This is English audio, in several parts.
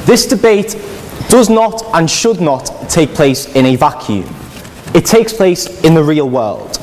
This debate does not and should not take place in a vacuum. It takes place in the real world.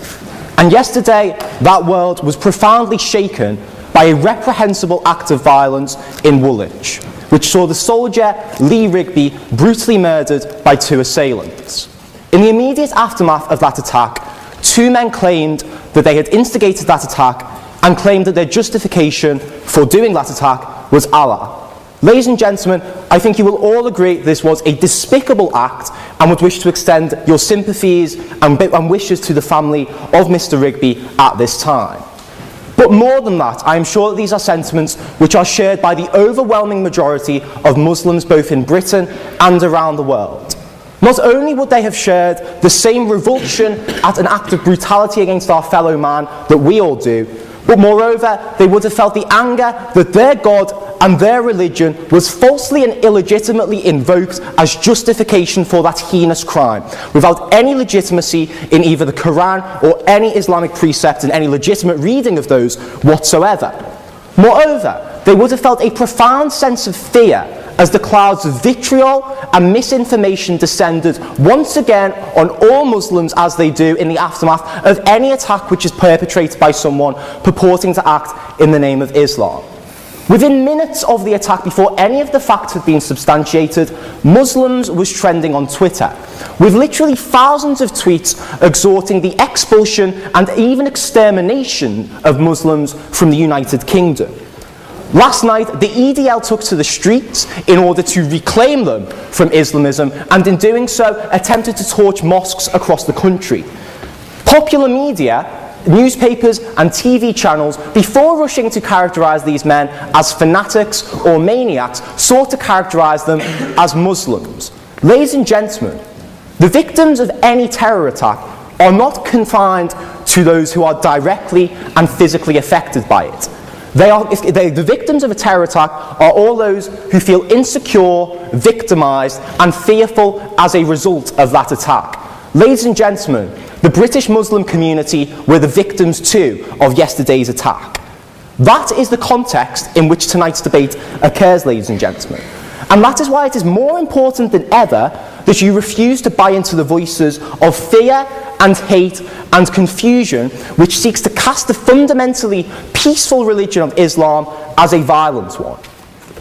And yesterday, that world was profoundly shaken by a reprehensible act of violence in Woolwich, which saw the soldier Lee Rigby brutally murdered by 2 assailants. In the immediate aftermath of that attack, 2 men claimed that they had instigated that attack and claimed that their justification for doing that attack was Allah. Ladies and gentlemen, I think you will all agree this was a despicable act and would wish to extend your sympathies and wishes to the family of Mr. Rigby at this time. But more than that, I am sure that these are sentiments which are shared by the overwhelming majority of Muslims both in Britain and around the world. Not only would they have shared the same revulsion at an act of brutality against our fellow man that we all do, but moreover, they would have felt the anger that their God and their religion was falsely and illegitimately invoked as justification for that heinous crime, without any legitimacy in either the Quran or any Islamic precept and any legitimate reading of those whatsoever. Moreover, they would have felt a profound sense of fear as the clouds of vitriol and misinformation descended once again on all Muslims, as they do in the aftermath of any attack which is perpetrated by someone purporting to act in the name of Islam. Within minutes of the attack, before any of the facts had been substantiated, Muslims was trending on Twitter, with literally thousands of tweets exhorting the expulsion and even extermination of Muslims from the United Kingdom. Last night, the EDL took to the streets in order to reclaim them from Islamism, and in doing so, attempted to torch mosques across the country. Popular media, newspapers and TV channels, before rushing to characterise these men as fanatics or maniacs, sought to characterise them as Muslims. Ladies and gentlemen, the victims of any terror attack are not confined to those who are directly and physically affected by it. The victims of a terror attack are all those who feel insecure, victimised and fearful as a result of that attack. Ladies and gentlemen, the British Muslim community were the victims too of yesterday's attack. That is the context in which tonight's debate occurs, ladies and gentlemen. And that is why it is more important than ever that you refuse to buy into the voices of fear and hate and confusion which seeks to cast the fundamentally peaceful religion of Islam as a violent one.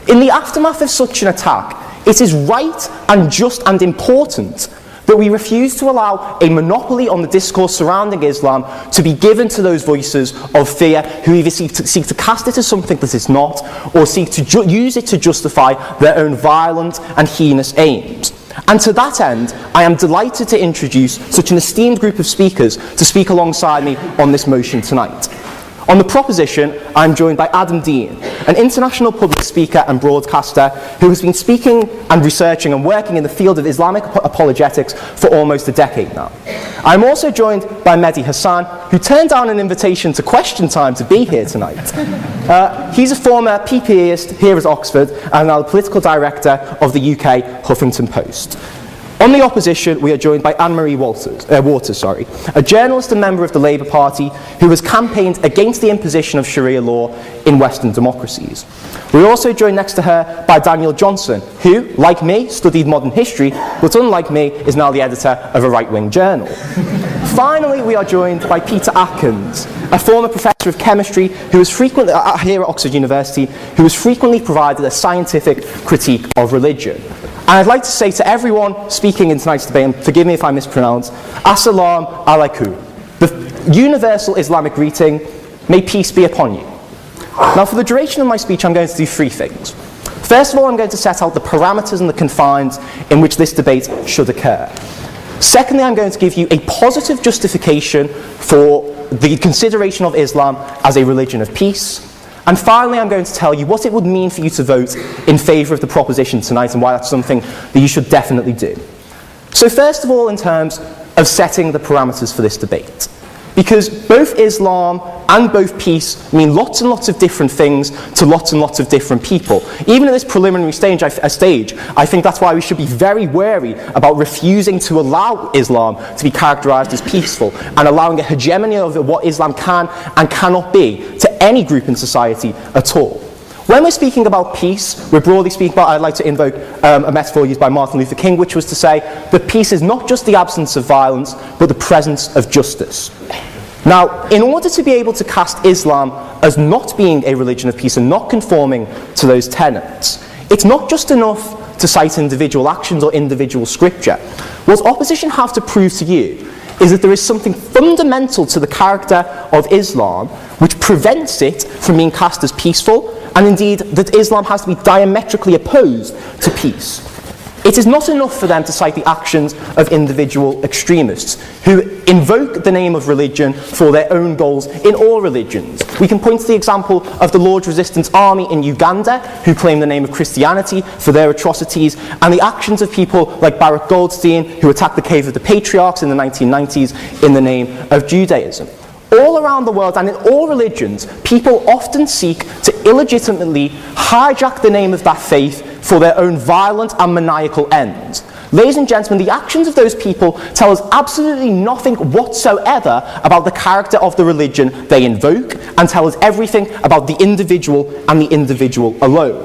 In the aftermath of such an attack, it is right and just and important that we refuse to allow a monopoly on the discourse surrounding Islam to be given to those voices of fear who either seek to cast it as something that it's not, or seek to use it to justify their own violent and heinous aims. And to that end, I am delighted to introduce such an esteemed group of speakers to speak alongside me on this motion tonight. On the proposition, I am joined by Adam Dean, an international public speaker and broadcaster who has been speaking and researching and working in the field of Islamic apologetics for almost a decade now. I am also joined by Mehdi Hassan, who turned down an invitation to Question Time to be here tonight. He's a former PPEist here at Oxford and now the political director of the UK Huffington Post. On the opposition, we are joined by Anne-Marie Waters, a journalist and member of the Labour Party who has campaigned against the imposition of Sharia law in Western democracies. We're also joined next to her by Daniel Johnson, who, like me, studied modern history, but unlike me, is now the editor of a right-wing journal. Finally, we are joined by Peter Atkins, a former professor of chemistry who is frequently, here at Oxford University, who has frequently provided a scientific critique of religion. And I'd like to say to everyone speaking in tonight's debate, and forgive me if I mispronounce, Assalamu alaikum, the universal Islamic greeting, may peace be upon you. Now, for the duration of my speech, I'm going to do 3 things. First of all, I'm going to set out the parameters and the confines in which this debate should occur. Secondly, I'm going to give you a positive justification for the consideration of Islam as a religion of peace. And finally, I'm going to tell you what it would mean for you to vote in favour of the proposition tonight and why that's something that you should definitely do. So first of all, in terms of setting the parameters for this debate. Because both Islam and both peace mean lots and lots of different things to lots and lots of different people. Even at this preliminary stage, I think that's why we should be very wary about refusing to allow Islam to be characterised as peaceful and allowing a hegemony of what Islam can and cannot be to any group in society at all. When we're speaking about peace, we're broadly speaking about, I'd like to invoke a metaphor used by Martin Luther King, which was to say that peace is not just the absence of violence, but the presence of justice. Now, in order to be able to cast Islam as not being a religion of peace and not conforming to those tenets, it's not just enough to cite individual actions or individual scripture. What opposition have to prove to you is that there is something fundamental to the character of Islam which prevents it from being cast as peaceful, and indeed that Islam has to be diametrically opposed to peace. It is not enough for them to cite the actions of individual extremists who invoke the name of religion for their own goals in all religions. We can point to the example of the Lord's Resistance Army in Uganda, who claim the name of Christianity for their atrocities, and the actions of people like Baruch Goldstein, who attacked the Cave of the Patriarchs in the 1990s in the name of Judaism. All around the world and in all religions, people often seek to illegitimately hijack the name of that faith for their own violent and maniacal ends. Ladies and gentlemen, the actions of those people tell us absolutely nothing whatsoever about the character of the religion they invoke, and tell us everything about the individual and the individual alone.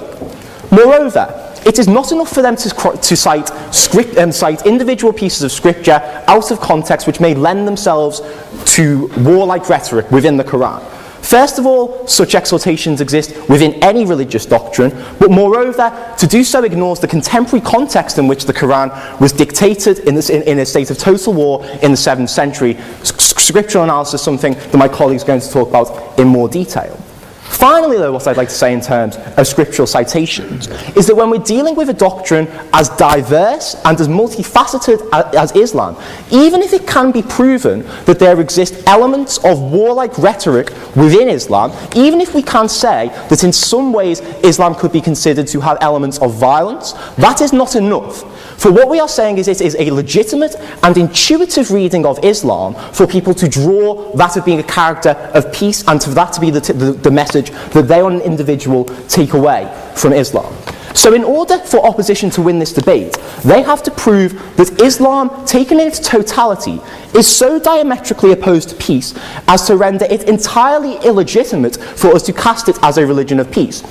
Moreover, it is not enough for them to cite individual pieces of scripture out of context which may lend themselves to warlike rhetoric within the Quran. First of all, such exhortations exist within any religious doctrine, but moreover, to do so ignores the contemporary context in which the Quran was dictated in a state of total war in the 7th century. Scriptural analysis is something that my colleague is going to talk about in more detail. Finally, though, what I'd like to say in terms of scriptural citations is that when we're dealing with a doctrine as diverse and as multifaceted as Islam, even if it can be proven that there exist elements of warlike rhetoric within Islam, even if we can say that in some ways Islam could be considered to have elements of violence, that is not enough. For what we are saying is it is a legitimate and intuitive reading of Islam for people to draw that of being a character of peace, and for that to be the message that they on an individual take away from Islam. So in order for opposition to win this debate, they have to prove that Islam, taken in its totality, is so diametrically opposed to peace as to render it entirely illegitimate for us to cast it as a religion of peace.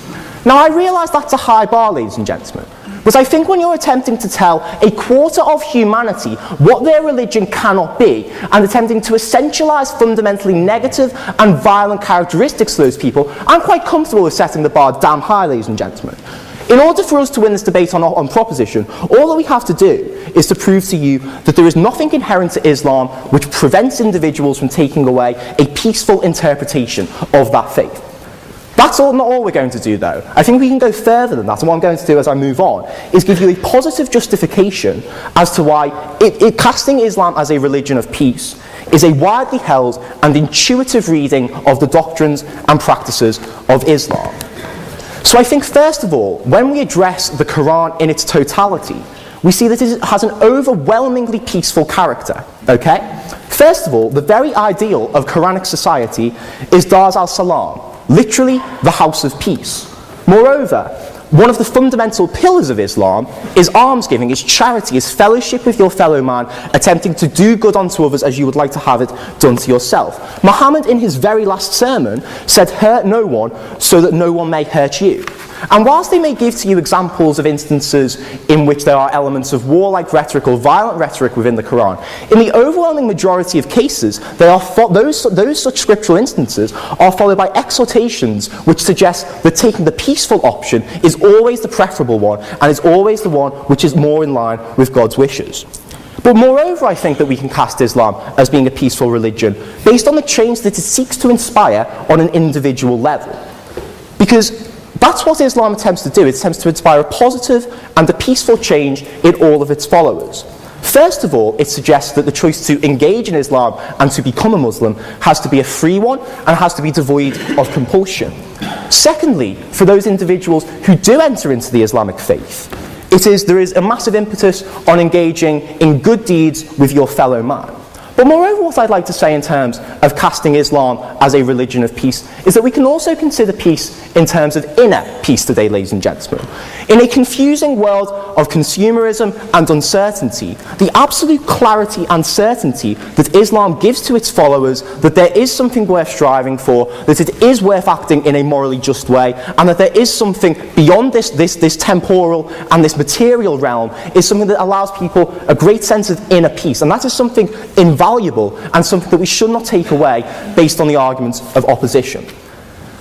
Now, I realise that's a high bar, ladies and gentlemen. But I think when you're attempting to tell a quarter of humanity what their religion cannot be, and attempting to essentialise fundamentally negative and violent characteristics to those people, I'm quite comfortable with setting the bar damn high, ladies and gentlemen. In order for us to win this debate on proposition, all that we have to do is to prove to you that there is nothing inherent to Islam which prevents individuals from taking away a peaceful interpretation of that faith. That's not all we're going to do, though. I think we can go further than that, and what I'm going to do as I move on is give you a positive justification as to why casting Islam as a religion of peace is a widely held and intuitive reading of the doctrines and practices of Islam. So I think, first of all, when we address the Quran in its totality, we see that it has an overwhelmingly peaceful character, okay? First of all, the very ideal of Quranic society is Dar al-Salam, literally the house of peace. Moreover, one of the fundamental pillars of Islam is almsgiving, is charity, is fellowship with your fellow man, attempting to do good unto others as you would like to have it done to yourself. Muhammad, in his very last sermon, said, "Hurt no one so that no one may hurt you." And whilst they may give to you examples of instances in which there are elements of warlike rhetoric or violent rhetoric within the Quran, in the overwhelming majority of cases, those such scriptural instances are followed by exhortations which suggest that taking the peaceful option is always the preferable one, and is always the one which is more in line with God's wishes. But moreover, I think that we can cast Islam as being a peaceful religion based on the change that it seeks to inspire on an individual level. Because that's what Islam attempts to do. It attempts to inspire a positive and a peaceful change in all of its followers. First of all, it suggests that the choice to engage in Islam and to become a Muslim has to be a free one and has to be devoid of compulsion. Secondly, for those individuals who do enter into the Islamic faith, there is a massive impetus on engaging in good deeds with your fellow man. But moreover, what I'd like to say in terms of casting Islam as a religion of peace is that we can also consider peace in terms of inner peace today, ladies and gentlemen. In a confusing world of consumerism and uncertainty, the absolute clarity and certainty that Islam gives to its followers that there is something worth striving for, that it is worth acting in a morally just way, and that there is something beyond this temporal and this material realm, is something that allows people a great sense of inner peace. And that is something invaluable and something that we should not take away based on the arguments of opposition.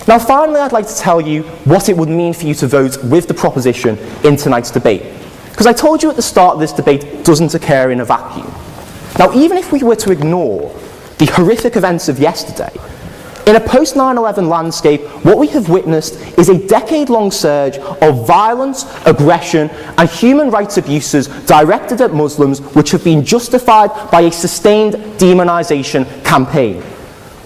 Now finally, I'd like to tell you what it would mean for you to vote with the proposition in tonight's debate. Because I told you at the start of this debate doesn't occur in a vacuum. Now even if we were to ignore the horrific events of yesterday, in a post-9/11 landscape, what we have witnessed is a decade-long surge of violence, aggression, and human rights abuses directed at Muslims, which have been justified by a sustained demonization campaign.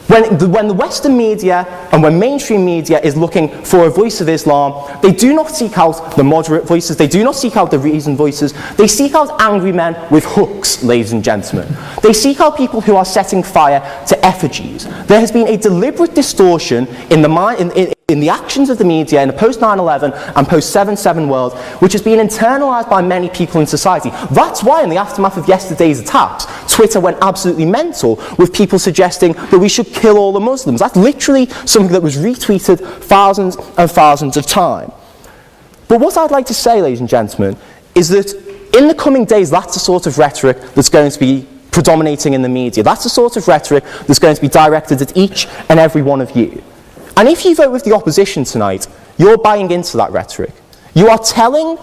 When the Western media and when mainstream media is looking for a voice of Islam, they do not seek out the moderate voices, they do not seek out the reasoned voices, they seek out angry men with hooks, ladies and gentlemen. They seek out people who are setting fire to effigies. There has been a deliberate distortion in the actions of the media in the post-9/11 and post-7/7 world, which has been internalised by many people in society. That's why in the aftermath of yesterday's attacks, Twitter went absolutely mental with people suggesting that we should kill all the Muslims. That's literally something that was retweeted thousands and thousands of times. But what I'd like to say, ladies and gentlemen, is that in the coming days, that's the sort of rhetoric that's going to be predominating in the media. That's the sort of rhetoric that's going to be directed at each and every one of you. And if you vote with the opposition tonight, you're buying into that rhetoric. You are telling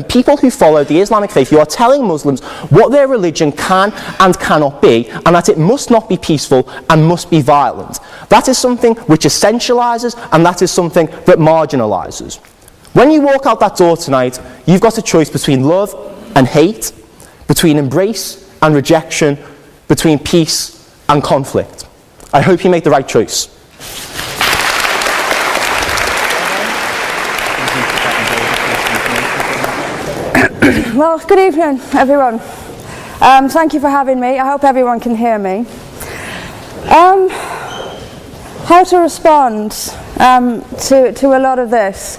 people who follow the Islamic faith, you are telling Muslims what their religion can and cannot be, and that it must not be peaceful and must be violent. That is something which essentializes, and that is something that marginalizes. When you walk out that door tonight, you've got a choice between love and hate, between embrace and rejection, between peace and conflict. I hope you make the right choice. Well, good evening, everyone. Thank you for having me. I hope everyone can hear me. How to respond to a lot of this?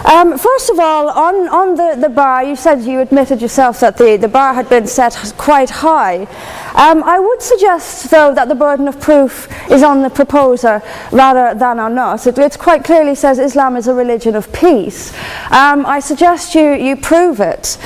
First of all, on the bar, you said you admitted yourself that the bar had been set quite high. I would suggest, though, that the burden of proof is on the proposer rather than on us. It quite clearly says Islam is a religion of peace. I suggest you prove it.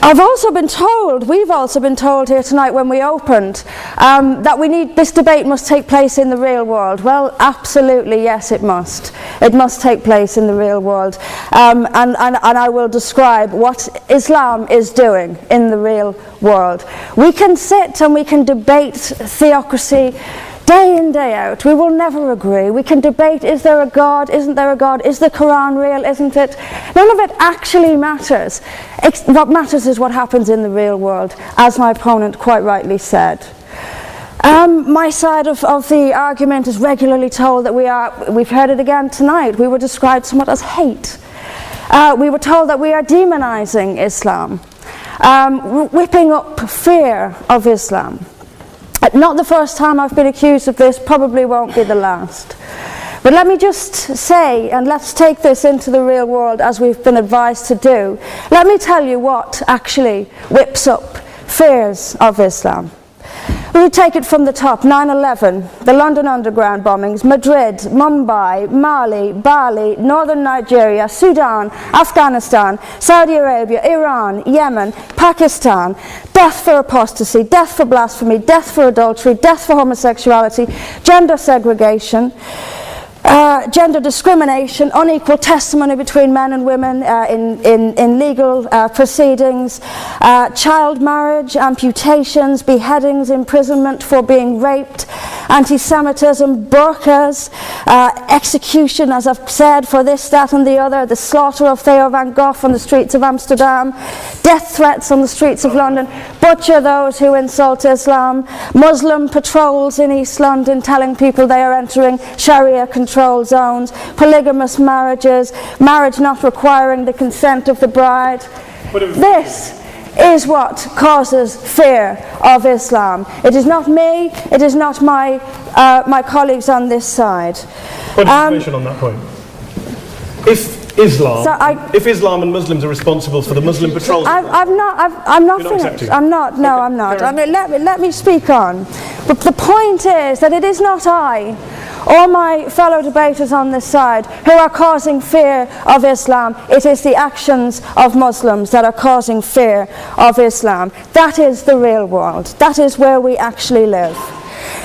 We've also been told here tonight when we opened that this debate must take place in the real world. Well, absolutely, yes, it must. It must take place in the real world. And I will describe what Islam is doing in the real world. We can sit and we can debate theocracy day in, day out. We will never agree. We can debate, is there a God, isn't there a God, is the Quran real, isn't it? None of it actually matters. What matters is what happens in the real world, as my opponent quite rightly said. My side of the argument is regularly told that we've heard it again tonight, we were described somewhat as hate. We were told that we are demonizing Islam, whipping up fear of Islam. Not the first time I've been accused of this, probably won't be the last. But let me just say, and let's take this into the real world as we've been advised to do. Let me tell you what actually whips up fears of Islam. We take it from the top. 9/11, the London Underground bombings, Madrid, Mumbai, Mali, Bali, northern Nigeria, Sudan, Afghanistan, Saudi Arabia, Iran, Yemen, Pakistan, death for apostasy, death for blasphemy, death for adultery, death for homosexuality, gender segregation, gender discrimination, unequal testimony between men and women in legal proceedings, child marriage, amputations, beheadings, imprisonment for being raped, anti-Semitism, burqas, execution, as I've said, for this, that and the other, the slaughter of Theo van Gogh on the streets of Amsterdam, death threats on the streets of London, butcher those who insult Islam, Muslim patrols in East London telling people they are entering Sharia control zones, polygamous marriages, marriage not requiring the consent of the bride. This is what causes fear of Islam. It is not me, it is not my colleagues on this side. Point of information on that point. If Islam and Muslims are responsible for the Muslim patrols... I'm not finished. I'm not. No, I'm not. I mean, let me speak on. But the point is that it is not I or my fellow debaters on this side who are causing fear of Islam. It is the actions of Muslims that are causing fear of Islam. That is the real world. That is where we actually live.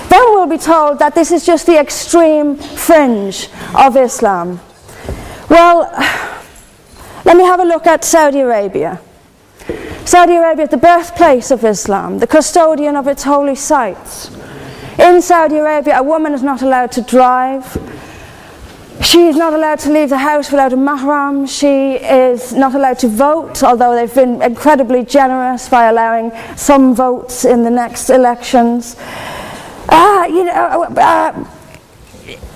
Then we'll be told that this is just the extreme fringe of Islam. Well, let me have a look at Saudi Arabia. Saudi Arabia, the birthplace of Islam, the custodian of its holy sites. In Saudi Arabia, a woman is not allowed to drive. She is not allowed to leave the house without a mahram. She is not allowed to vote, although they've been incredibly generous by allowing some votes in the next elections.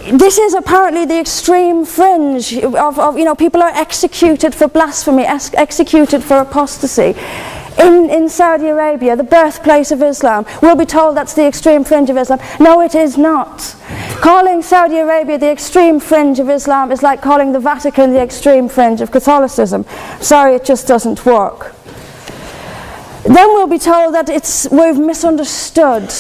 This is apparently the extreme fringe of people are executed for blasphemy, executed for apostasy. In Saudi Arabia, the birthplace of Islam, we'll be told that's the extreme fringe of Islam. No, it is not. Calling Saudi Arabia the extreme fringe of Islam is like calling the Vatican the extreme fringe of Catholicism. Sorry, it just doesn't work. Then we'll be told that we've misunderstood.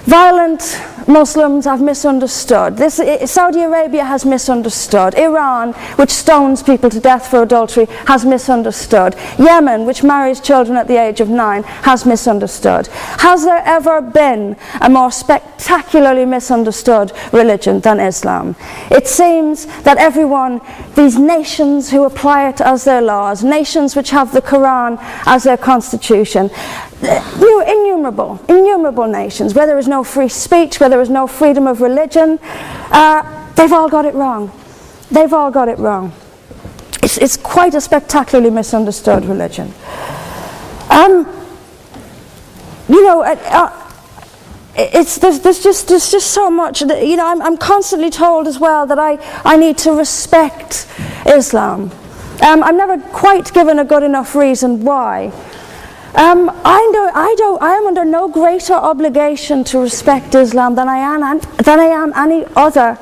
Violent Muslims have misunderstood. Saudi Arabia has misunderstood. Iran, which stones people to death for adultery, has misunderstood. Yemen, which marries children at the age of 9, has misunderstood. Has there ever been a more spectacularly misunderstood religion than Islam? It seems that these nations who apply it as their laws, nations which have the Quran as their constitution, innumerable nations, where there is no free speech, where there is no freedom of religion, they've all got it wrong. They've all got it wrong. It's quite a spectacularly misunderstood religion. There's just so much. I'm constantly told as well that I need to respect Islam. I'm never quite given a good enough reason why. I am under no greater obligation to respect Islam than I am any other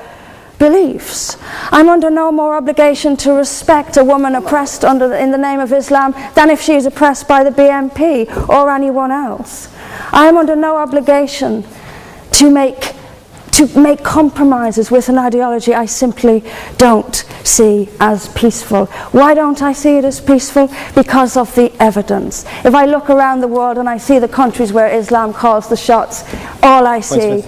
beliefs. I'm under no more obligation to respect a woman oppressed in the name of Islam than if she is oppressed by the BNP or anyone else. I am under no obligation to make compromises with an ideology I simply don't see as peaceful. Why don't I see it as peaceful? Because of the evidence. If I look around the world and I see the countries where Islam calls the shots, all I see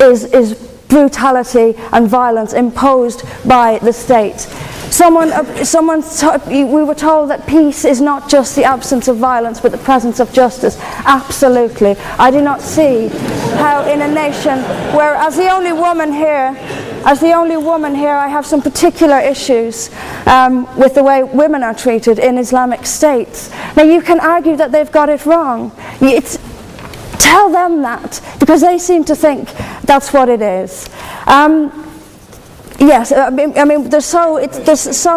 is brutality and violence imposed by the state. We were told that peace is not just the absence of violence but the presence of justice. Absolutely. I do not see how in a nation where, as the only woman here, I have some particular issues with the way women are treated in Islamic states. Now you can argue that they've got it wrong. Tell them that, because they seem to think that's what it is. Yes, I mean, there's so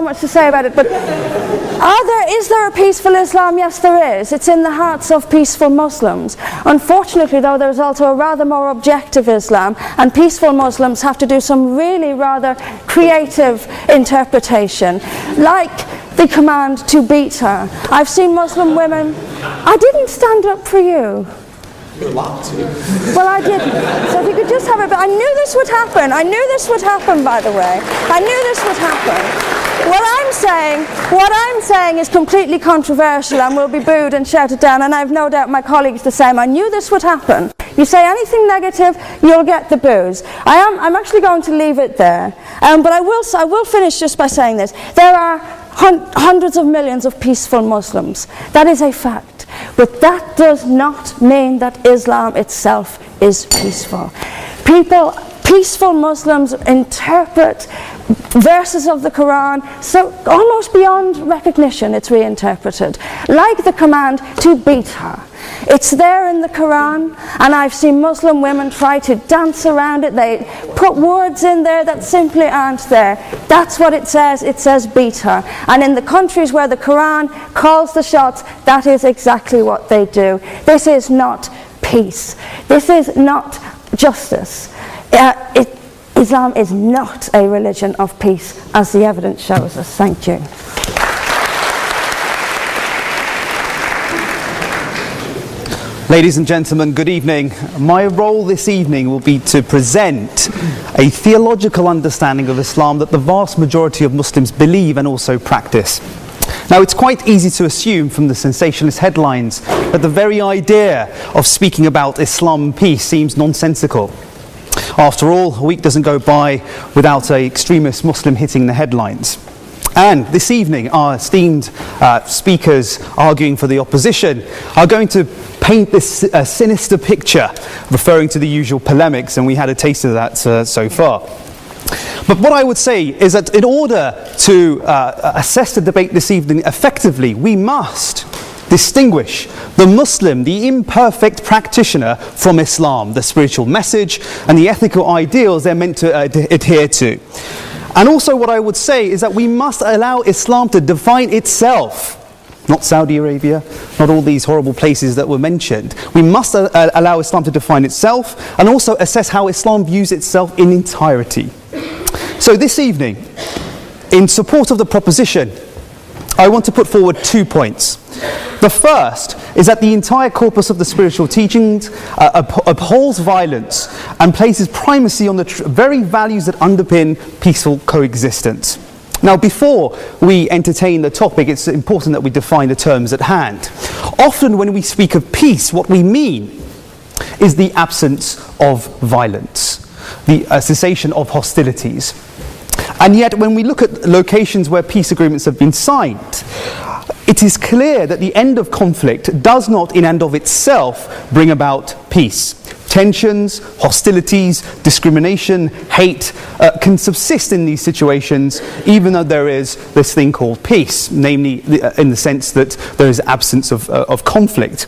much to say about it, but is there a peaceful Islam? Yes, there is. It's in the hearts of peaceful Muslims. Unfortunately, though, there's also a rather more objective Islam, and peaceful Muslims have to do some really rather creative interpretation, like the command to beat her. I've seen Muslim women... I didn't stand up for you. Well, I didn't. So if you could just have it. But I knew this would happen. I knew this would happen, by the way. I knew this would happen. What I'm saying is completely controversial and will be booed and shouted down, and I have no doubt my colleagues the same. I knew this would happen. You say anything negative, you'll get the boos. I'm actually going to leave it there. But I will finish just by saying this. There are hundreds of millions of peaceful Muslims. That is a fact. But that does not mean that Islam itself is peaceful. Peaceful Muslims interpret verses of the Quran so almost beyond recognition it's reinterpreted, like the command to beat her. It's there in the Quran, and I've seen Muslim women try to dance around it. They put words in there that simply aren't there. That's what it says beat her. And in the countries where the Quran calls the shots, that is exactly what they do. This is not peace. This is not justice. Islam is not a religion of peace, as the evidence shows us. Thank you. Ladies and gentlemen, good evening. My role this evening will be to present a theological understanding of Islam that the vast majority of Muslims believe and also practice. Now, it's quite easy to assume from the sensationalist headlines that the very idea of speaking about Islam and peace seems nonsensical. After all, a week doesn't go by without an extremist Muslim hitting the headlines. And this evening, our esteemed speakers arguing for the opposition are going to paint this sinister picture, referring to the usual polemics, and we had a taste of that so far. But what I would say is that in order to assess the debate this evening effectively, we must distinguish the Muslim, the imperfect practitioner, from Islam, the spiritual message and the ethical ideals they're meant to adhere to. And also what I would say is that we must allow Islam to define itself. Not Saudi Arabia, not all these horrible places that were mentioned. We must allow Islam to define itself and also assess how Islam views itself in entirety. So this evening, in support of the proposition, I want to put forward 2 points. The first is that the entire corpus of the spiritual teachings abhors violence and places primacy on the very values that underpin peaceful coexistence. Now, before we entertain the topic, it's important that we define the terms at hand. Often when we speak of peace, what we mean is the absence of violence, the cessation of hostilities. And yet, when we look at locations where peace agreements have been signed, it is clear that the end of conflict does not in and of itself bring about peace. Tensions, hostilities, discrimination, hate can subsist in these situations even though there is this thing called peace, namely in the sense that there is absence of conflict.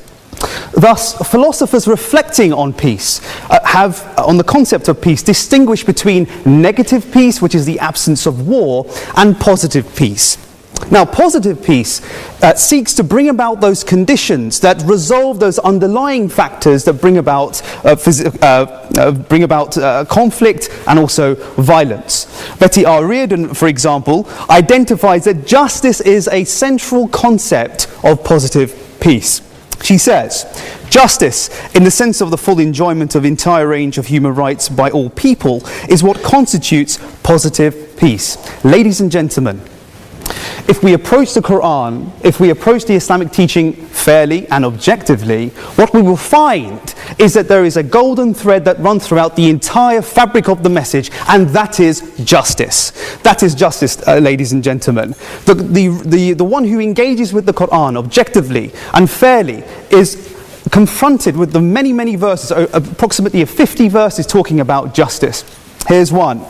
Thus, philosophers reflecting on peace have, on the concept of peace, distinguished between negative peace, which is the absence of war, and positive peace. Now, positive peace seeks to bring about those conditions that resolve those underlying factors that bring about conflict and also violence. Betty R. Reardon, for example, identifies that justice is a central concept of positive peace. She says, justice, in the sense of the full enjoyment of entire range of human rights by all people, is what constitutes positive peace. Ladies and gentlemen, if we approach the Quran, if we approach the Islamic teaching fairly and objectively, what we will find is that there is a golden thread that runs throughout the entire fabric of the message, and that is justice. That is justice, ladies and gentlemen. The one who engages with the Quran objectively and fairly is confronted with the many verses, approximately 50 verses talking about justice. Here's one.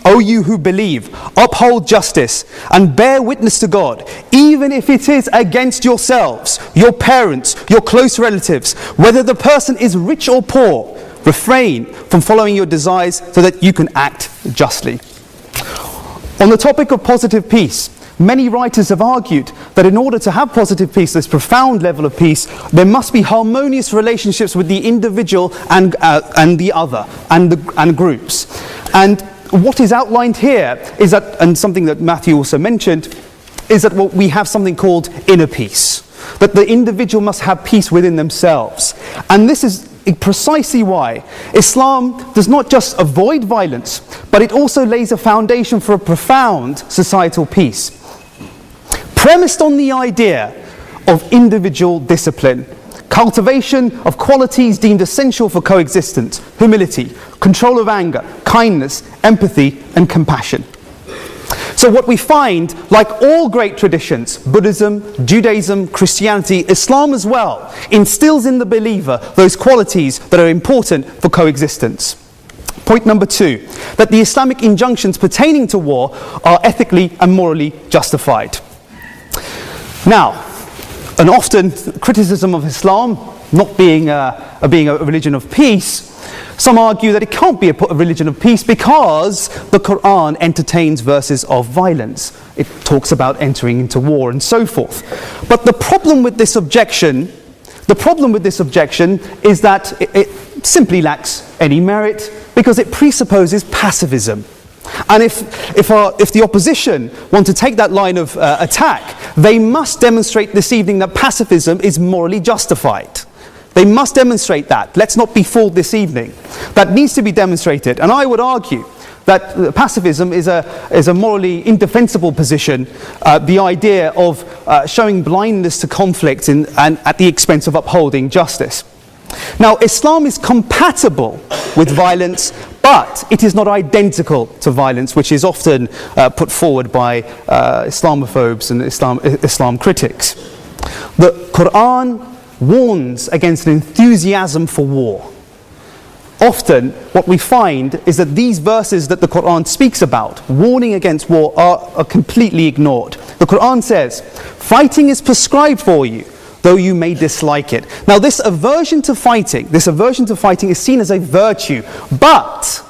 O you who believe, uphold justice and bear witness to God, even if it is against yourselves, your parents, your close relatives, whether the person is rich or poor. Refrain from following your desires so that you can act justly. On the topic of positive peace, many writers have argued that in order to have positive peace, this profound level of peace, there must be harmonious relationships with the individual and the other and groups. And what is outlined here is that, and something that Matthew also mentioned, is that we have something called inner peace. That the individual must have peace within themselves. And this is precisely why Islam does not just avoid violence, but it also lays a foundation for a profound societal peace, premised on the idea of individual discipline, cultivation of qualities deemed essential for coexistence: humility, control of anger, kindness, empathy, and compassion. So what we find, like all great traditions, Buddhism, Judaism, Christianity, Islam as well, instills in the believer those qualities that are important for coexistence. Point number 2, that the Islamic injunctions pertaining to war are ethically and morally justified. Now, an often criticism of Islam not being a religion of peace, some argue that it can't be a religion of peace because the Quran entertains verses of violence. It talks about entering into war and so forth. But the problem with this objection is that it simply lacks any merit because it presupposes pacifism. And if the opposition want to take that line of attack, they must demonstrate this evening that pacifism is morally justified. They must demonstrate that. Let's not be fooled this evening. That needs to be demonstrated. And I would argue that pacifism is a morally indefensible position, the idea of showing blindness to conflict and at the expense of upholding justice. Now, Islam is compatible with violence, but it is not identical to violence, which is often put forward by Islamophobes and Islam critics. The Quran warns against an enthusiasm for war. Often, what we find is that these verses that the Quran speaks about, warning against war, are completely ignored. The Quran says, fighting is prescribed for you, though you may dislike it. Now, this aversion to fighting is seen as a virtue, but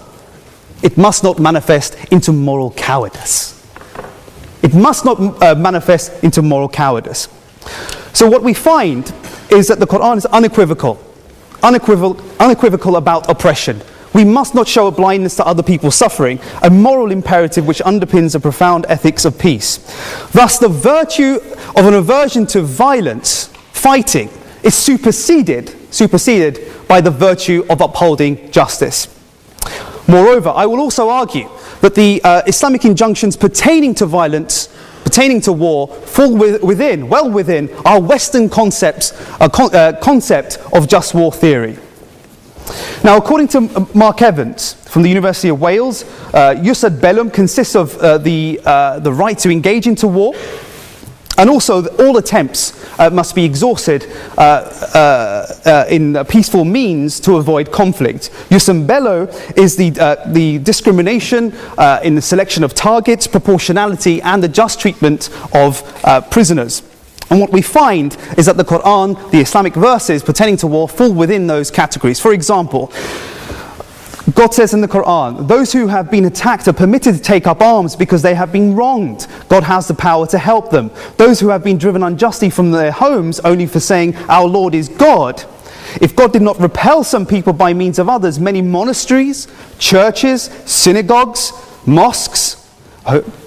it must not manifest into moral cowardice. It must not manifest into moral cowardice. So what we find is that the Quran is unequivocal about oppression. We must not show a blindness to other people's suffering, a moral imperative which underpins a profound ethics of peace. Thus, the virtue of an aversion to violence, fighting, is superseded by the virtue of upholding justice. Moreover, I will also argue that the Islamic injunctions pertaining to violence, pertaining to war, fall well within our Western concept of just war theory. Now, according to Mark Evans from the University of Wales, jus ad bellum consists of the right to engage into war, and also all attempts must be exhausted in peaceful means to avoid conflict. Jus in bello is the discrimination in the selection of targets, proportionality, and the just treatment of prisoners. And what we find is that the Quran, the Islamic verses pertaining to war, fall within those categories. For example, God says in the Quran, those who have been attacked are permitted to take up arms because they have been wronged. God has the power to help them. Those who have been driven unjustly from their homes only for saying, our Lord is God. If God did not repel some people by means of others, many monasteries, churches, synagogues, mosques,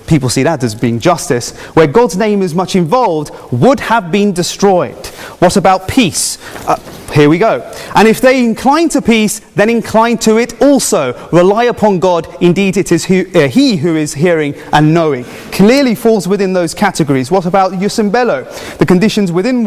people see that as being justice, where God's name is much involved, would have been destroyed. What about peace? Here we go. And if they incline to peace, then incline to it also. Rely upon God. Indeed, it is He who is hearing and knowing. Clearly falls within those categories. What about jus in bello? The conditions within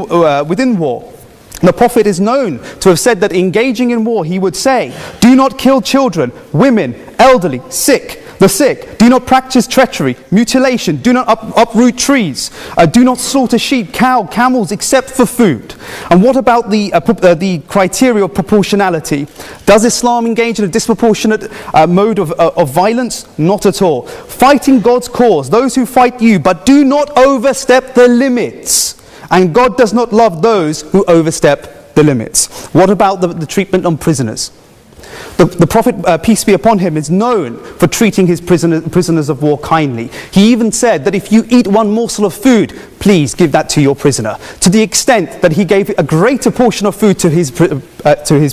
war. The Prophet is known to have said that engaging in war, he would say, do not kill children, women, elderly, the sick. Do not practice treachery, mutilation. Do not uproot trees. Do not slaughter sheep, camels, except for food. And what about the criteria of proportionality? Does Islam engage in a disproportionate mode of violence? Not at all. Fighting God's cause, those who fight you, but do not overstep the limits. And God does not love those who overstep the limits. What about the treatment on prisoners? The Prophet, peace be upon him, is known for treating his prisoners of war kindly. He even said that if you eat one morsel of food, please give that to your prisoner. To the extent that he gave a greater portion of food to his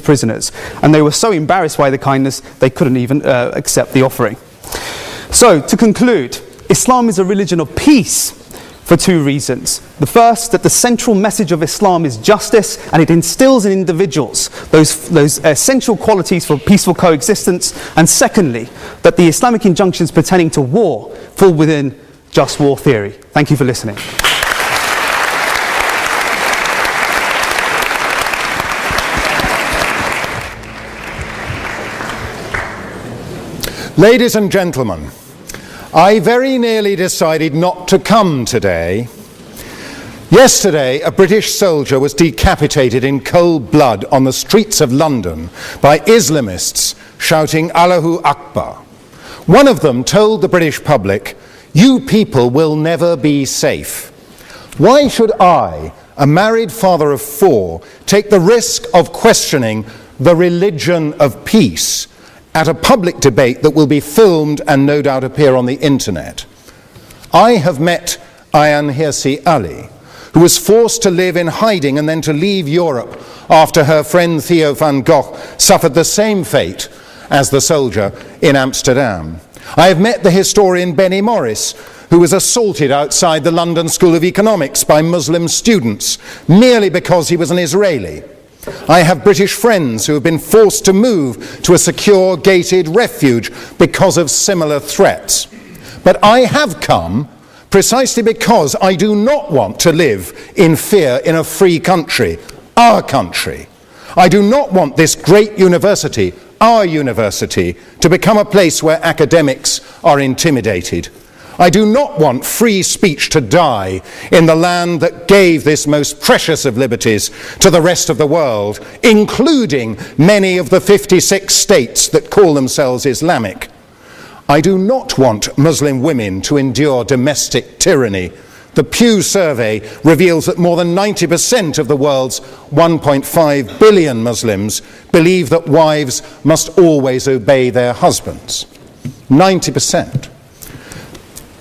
prisoners. And they were so embarrassed by the kindness, they couldn't even accept the offering. So, to conclude, Islam is a religion of peace, for two reasons. The first, that the central message of Islam is justice, and it instills in individuals those essential qualities for peaceful coexistence. And secondly, that the Islamic injunctions pertaining to war fall within just war theory. Thank you for listening. Ladies and gentlemen, I very nearly decided not to come today. Yesterday, a British soldier was decapitated in cold blood on the streets of London by Islamists shouting Allahu Akbar. One of them told the British public, "You people will never be safe." Why should I, a married father of 4, take the risk of questioning the religion of peace at a public debate that will be filmed and no doubt appear on the internet? I have met Ayaan Hirsi Ali, who was forced to live in hiding and then to leave Europe after her friend Theo van Gogh suffered the same fate as the soldier in Amsterdam. I have met the historian Benny Morris, who was assaulted outside the London School of Economics by Muslim students merely because he was an Israeli. I have British friends who have been forced to move to a secure gated refuge because of similar threats. But I have come precisely because I do not want to live in fear in a free country, our country. I do not want this great university, our university, to become a place where academics are intimidated. I do not want free speech to die in the land that gave this most precious of liberties to the rest of the world, including many of the 56 states that call themselves Islamic. I do not want Muslim women to endure domestic tyranny. The Pew survey reveals that more than 90% of the world's 1.5 billion Muslims believe that wives must always obey their husbands. 90%.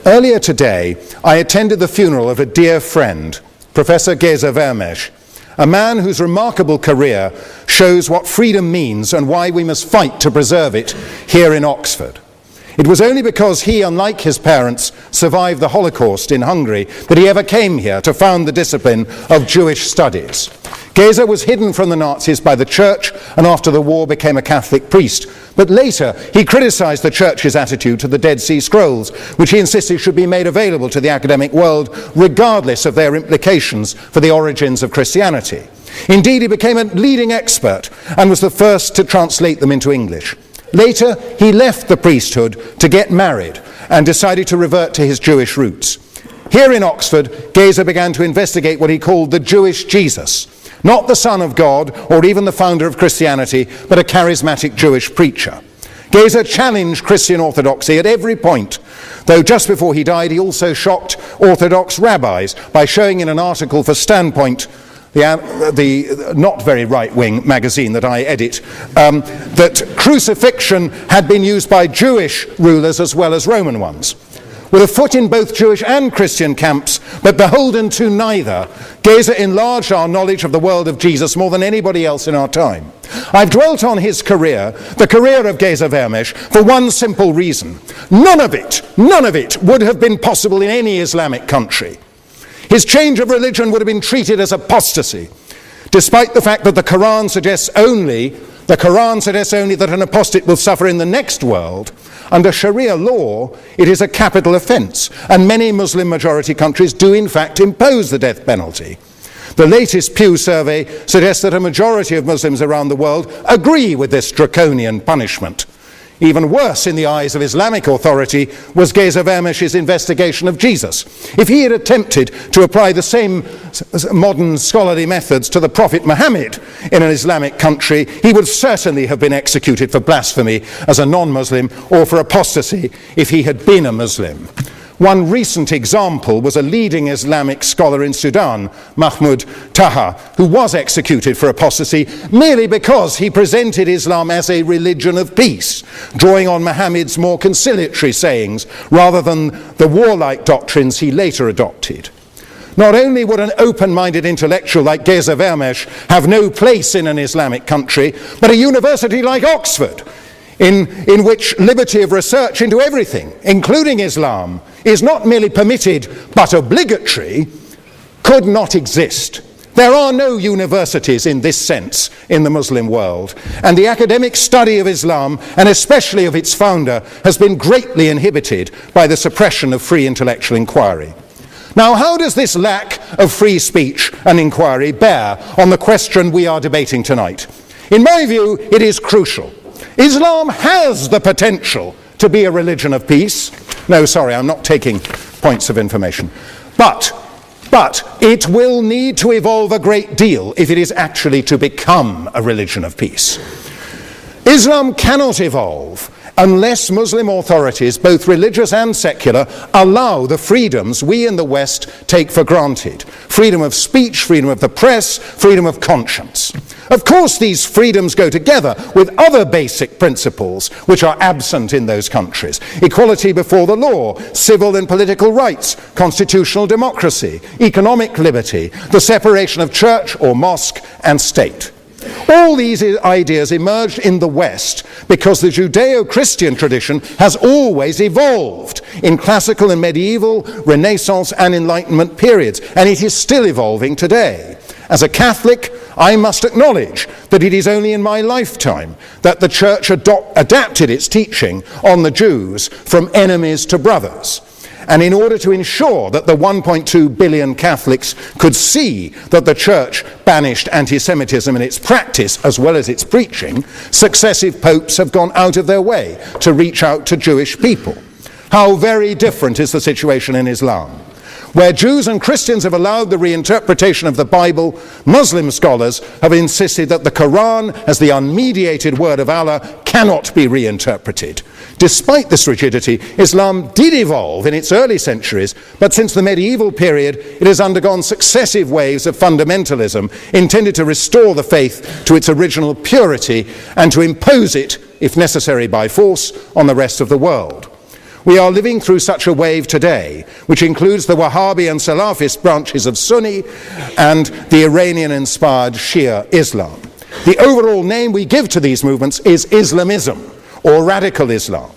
Earlier today, I attended the funeral of a dear friend, Professor Geza Vermes, a man whose remarkable career shows what freedom means and why we must fight to preserve it here in Oxford. It was only because he, unlike his parents, survived the Holocaust in Hungary that he ever came here to found the discipline of Jewish studies. Geza was hidden from the Nazis by the church and after the war became a Catholic priest. But later he criticized the church's attitude to the Dead Sea Scrolls, which he insisted should be made available to the academic world regardless of their implications for the origins of Christianity. Indeed, he became a leading expert and was the first to translate them into English. Later, he left the priesthood to get married and decided to revert to his Jewish roots. Here in Oxford, Geza began to investigate what he called the Jewish Jesus, not the Son of God or even the founder of Christianity, but a charismatic Jewish preacher. Geza challenged Christian orthodoxy at every point, though just before he died he also shocked Orthodox rabbis by showing in an article for Standpoint, the not very right-wing magazine that I edit, that crucifixion had been used by Jewish rulers as well as Roman ones. With a foot in both Jewish and Christian camps, but beholden to neither, Geza enlarged our knowledge of the world of Jesus more than anybody else in our time. I've dwelt on his career, the career of Geza Vermes, for one simple reason. None of it would have been possible in any Islamic country. His change of religion would have been treated as apostasy, despite the fact that the Quran suggests only that an apostate will suffer in the next world. Under Sharia law, it is a capital offence, and many Muslim majority countries do in fact impose the death penalty. The latest Pew survey suggests that a majority of Muslims around the world agree with this draconian punishment. Even worse in the eyes of Islamic authority was Geza Vermes' investigation of Jesus. If he had attempted to apply the same modern scholarly methods to the Prophet Muhammad in an Islamic country, he would certainly have been executed for blasphemy as a non-Muslim or for apostasy if he had been a Muslim. One recent example was a leading Islamic scholar in Sudan, Mahmoud Taha, who was executed for apostasy merely because he presented Islam as a religion of peace, drawing on Muhammad's more conciliatory sayings rather than the warlike doctrines he later adopted. Not only would an open-minded intellectual like Geza Vermes have no place in an Islamic country, but a university like Oxford, in which liberty of research into everything, including Islam, is not merely permitted but obligatory, could not exist. There are no universities in this sense in the Muslim world, and the academic study of Islam, and especially of its founder, has been greatly inhibited by the suppression of free intellectual inquiry. Now, how does this lack of free speech and inquiry bear on the question we are debating tonight? In my view, it is crucial. Islam has the potential to be a religion of peace. No, sorry, I'm not taking points of information. But it will need to evolve a great deal if it is actually to become a religion of peace. Islam cannot evolve unless Muslim authorities, both religious and secular, allow the freedoms we in the West take for granted. Freedom of speech, freedom of the press, freedom of conscience. Of course, these freedoms go together with other basic principles which are absent in those countries. Equality before the law, civil and political rights, constitutional democracy, economic liberty, the separation of church or mosque and state. All these ideas emerged in the West because the Judeo-Christian tradition has always evolved in classical and medieval, Renaissance and Enlightenment periods, and it is still evolving today. As a Catholic, I must acknowledge that it is only in my lifetime that the Church adapted its teaching on the Jews from enemies to brothers. And in order to ensure that the 1.2 billion Catholics could see that the Church banished anti-Semitism in its practice as well as its preaching, successive popes have gone out of their way to reach out to Jewish people. How very different is the situation in Islam. Where Jews and Christians have allowed the reinterpretation of the Bible, Muslim scholars have insisted that the Quran, as the unmediated word of Allah, cannot be reinterpreted. Despite this rigidity, Islam did evolve in its early centuries, but since the medieval period, it has undergone successive waves of fundamentalism intended to restore the faith to its original purity and to impose it, if necessary by force, on the rest of the world. We are living through such a wave today, which includes the Wahhabi and Salafist branches of Sunni and the Iranian-inspired Shia Islam. The overall name we give to these movements is Islamism, or radical Islam.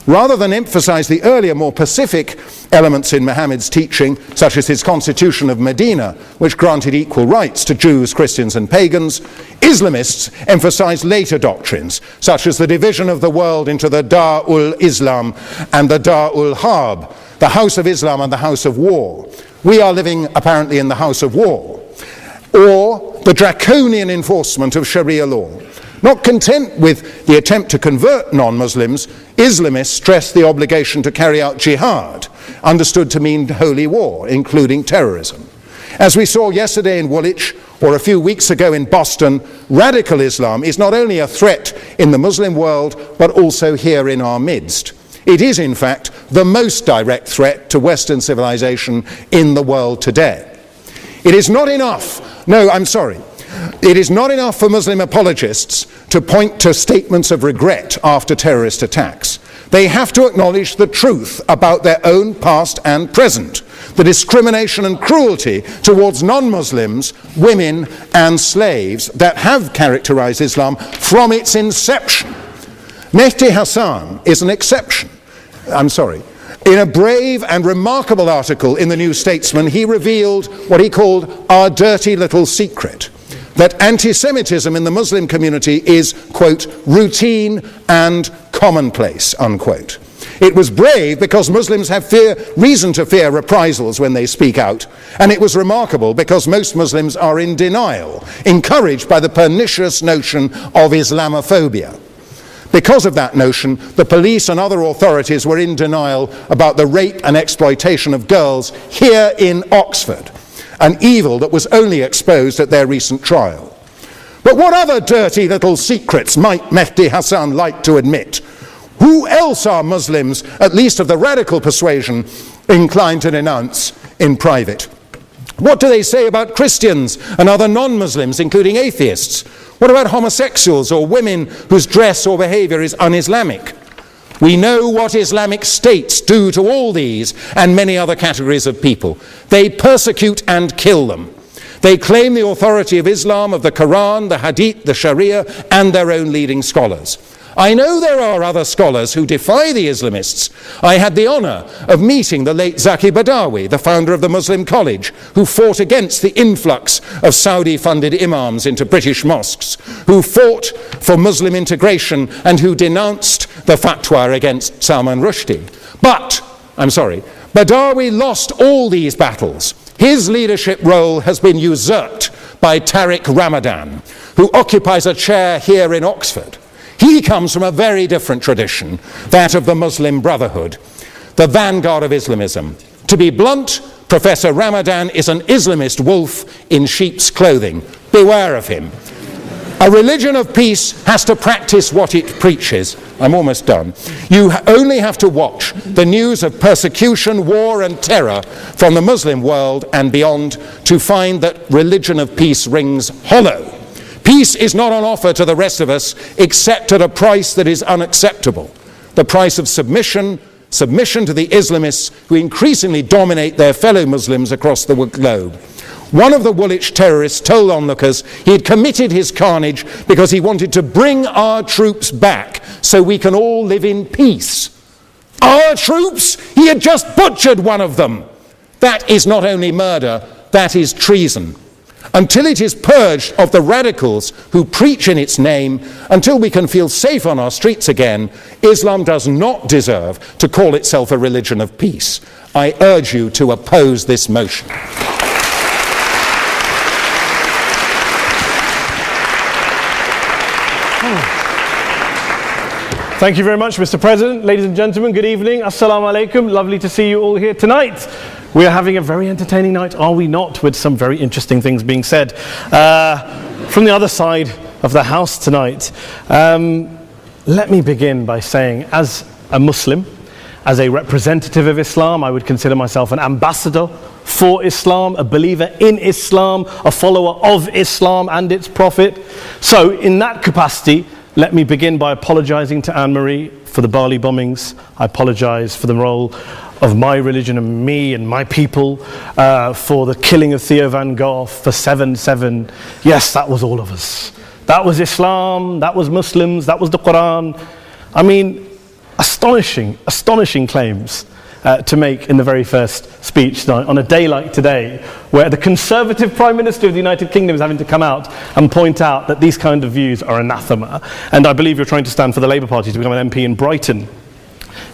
Rather than emphasize the earlier, more pacific elements in Muhammad's teaching, such as his constitution of Medina, which granted equal rights to Jews, Christians and pagans, Islamists emphasize later doctrines, such as the division of the world into the Dar-ul-Islam and the Dar-ul-Harb, the House of Islam and the House of War. We are living apparently in the House of War. Or the draconian enforcement of Sharia law. Not content with the attempt to convert non-Muslims, Islamists stress the obligation to carry out jihad, understood to mean holy war, including terrorism. As we saw yesterday in Woolwich, or a few weeks ago in Boston, radical Islam is not only a threat in the Muslim world, but also here in our midst. It is, in fact, the most direct threat to Western civilization in the world today. It is not enough, it is not enough for Muslim apologists to point to statements of regret after terrorist attacks. They have to acknowledge the truth about their own past and present, the discrimination and cruelty towards non-Muslims, women and slaves that have characterized Islam from its inception. Mehdi Hassan is an exception. In a brave and remarkable article in the New Statesman, he revealed what he called our dirty little secret, that anti-Semitism in the Muslim community is, quote, routine and commonplace, unquote. It was brave because Muslims have reason to fear reprisals when they speak out, and it was remarkable because most Muslims are in denial, encouraged by the pernicious notion of Islamophobia. Because of that notion, the police and other authorities were in denial about the rape and exploitation of girls here in Oxford, an evil that was only exposed at their recent trial. But what other dirty little secrets might Mehdi Hassan like to admit? Who else are Muslims, at least of the radical persuasion, inclined to denounce in private? What do they say about Christians and other non-Muslims, including atheists? What about homosexuals or women whose dress or behavior is un-Islamic? We know what Islamic states do to all these and many other categories of people. They persecute and kill them. They claim the authority of Islam, of the Quran, the Hadith, the Sharia, and their own leading scholars. I know there are other scholars who defy the Islamists. I had the honor of meeting the late Zaki Badawi, the founder of the Muslim College, who fought against the influx of Saudi-funded imams into British mosques, who fought for Muslim integration and who denounced the fatwa against Salman Rushdie. But, Badawi lost all these battles. His leadership role has been usurped by Tariq Ramadan, who occupies a chair here in Oxford. He comes from a very different tradition, that of the Muslim Brotherhood, the vanguard of Islamism. To be blunt, Professor Ramadan is an Islamist wolf in sheep's clothing. Beware of him. A religion of peace has to practice what it preaches. I'm almost done. You only have to watch the news of persecution, war and terror from the Muslim world and beyond to find that religion of peace rings hollow. Peace is not on offer to the rest of us except at a price that is unacceptable. The price of submission to the Islamists who increasingly dominate their fellow Muslims across the globe. One of the Woolwich terrorists told onlookers he had committed his carnage because he wanted to bring our troops back so we can all live in peace. Our troops? He had just butchered one of them. That is not only murder, that is treason. Until it is purged of the radicals who preach in its name, until we can feel safe on our streets again, Islam does not deserve to call itself a religion of peace. I urge you to oppose this motion. Thank you very much, Mr. President. Ladies and gentlemen, good evening. Assalamu alaikum. Lovely to see you all here tonight. We are having a very entertaining night, are we not, with some very interesting things being said from the other side of the house tonight. Let me begin by saying, as a Muslim, as a representative of Islam, I would consider myself an ambassador for Islam, a believer in Islam, a follower of Islam and its Prophet. So in that capacity, let me begin by apologizing to Anne-Marie for the Bali bombings. I apologize for the role of my religion and me and my people, for the killing of Theo van Gogh, for 7/7. Yes, that was all of us. That was Islam, that was Muslims, that was the Quran. I mean, astonishing claims to make in the very first speech tonight, on a day like today, where the Conservative Prime Minister of the United Kingdom is having to come out and point out that these kind of views are anathema. And I believe you're trying to stand for the Labour Party to become an MP in Brighton.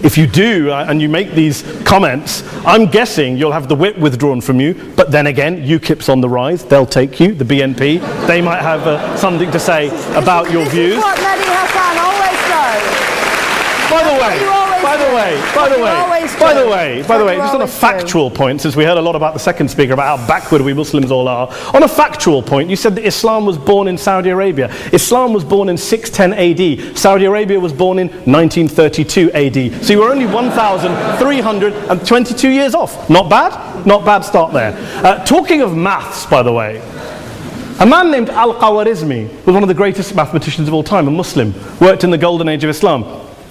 If you do, and you make these comments, I'm guessing you'll have the whip withdrawn from you, but then again, UKIP's on the rise, they'll take you, the BNP, they might have something to say about your views. This is what Mehdi Hassan always does. By the way, just on a factual point, since we heard a lot about the second speaker, about how backward we Muslims all are, on a factual point, you said that Islam was born in Saudi Arabia. Islam was born in 610 AD. Saudi Arabia was born in 1932 AD. So you were only 1,322 years off. Not bad? Not bad start there. Talking of maths, by the way, a man named Al-Khawarizmi was one of the greatest mathematicians of all time, a Muslim, worked in the golden age of Islam.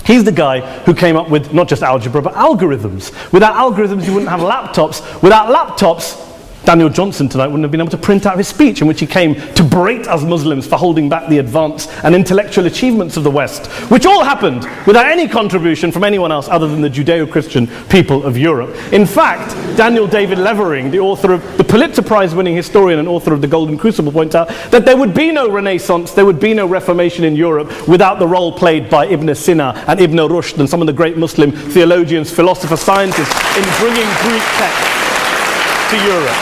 He's the guy who came up with not just algebra, but algorithms. Without algorithms, you wouldn't have laptops. Without laptops, Daniel Johnson tonight wouldn't have been able to print out his speech in which he came to berate us Muslims for holding back the advance and intellectual achievements of the West, which all happened without any contribution from anyone else other than the Judeo-Christian people of Europe. In fact, Daniel David Levering, the author of the Pulitzer Prize-winning historian and author of The Golden Crucible, points out that there would be no Renaissance, there would be no Reformation in Europe without the role played by Ibn Sina and Ibn Rushd and some of the great Muslim theologians, philosophers, scientists in bringing Greek texts to Europe.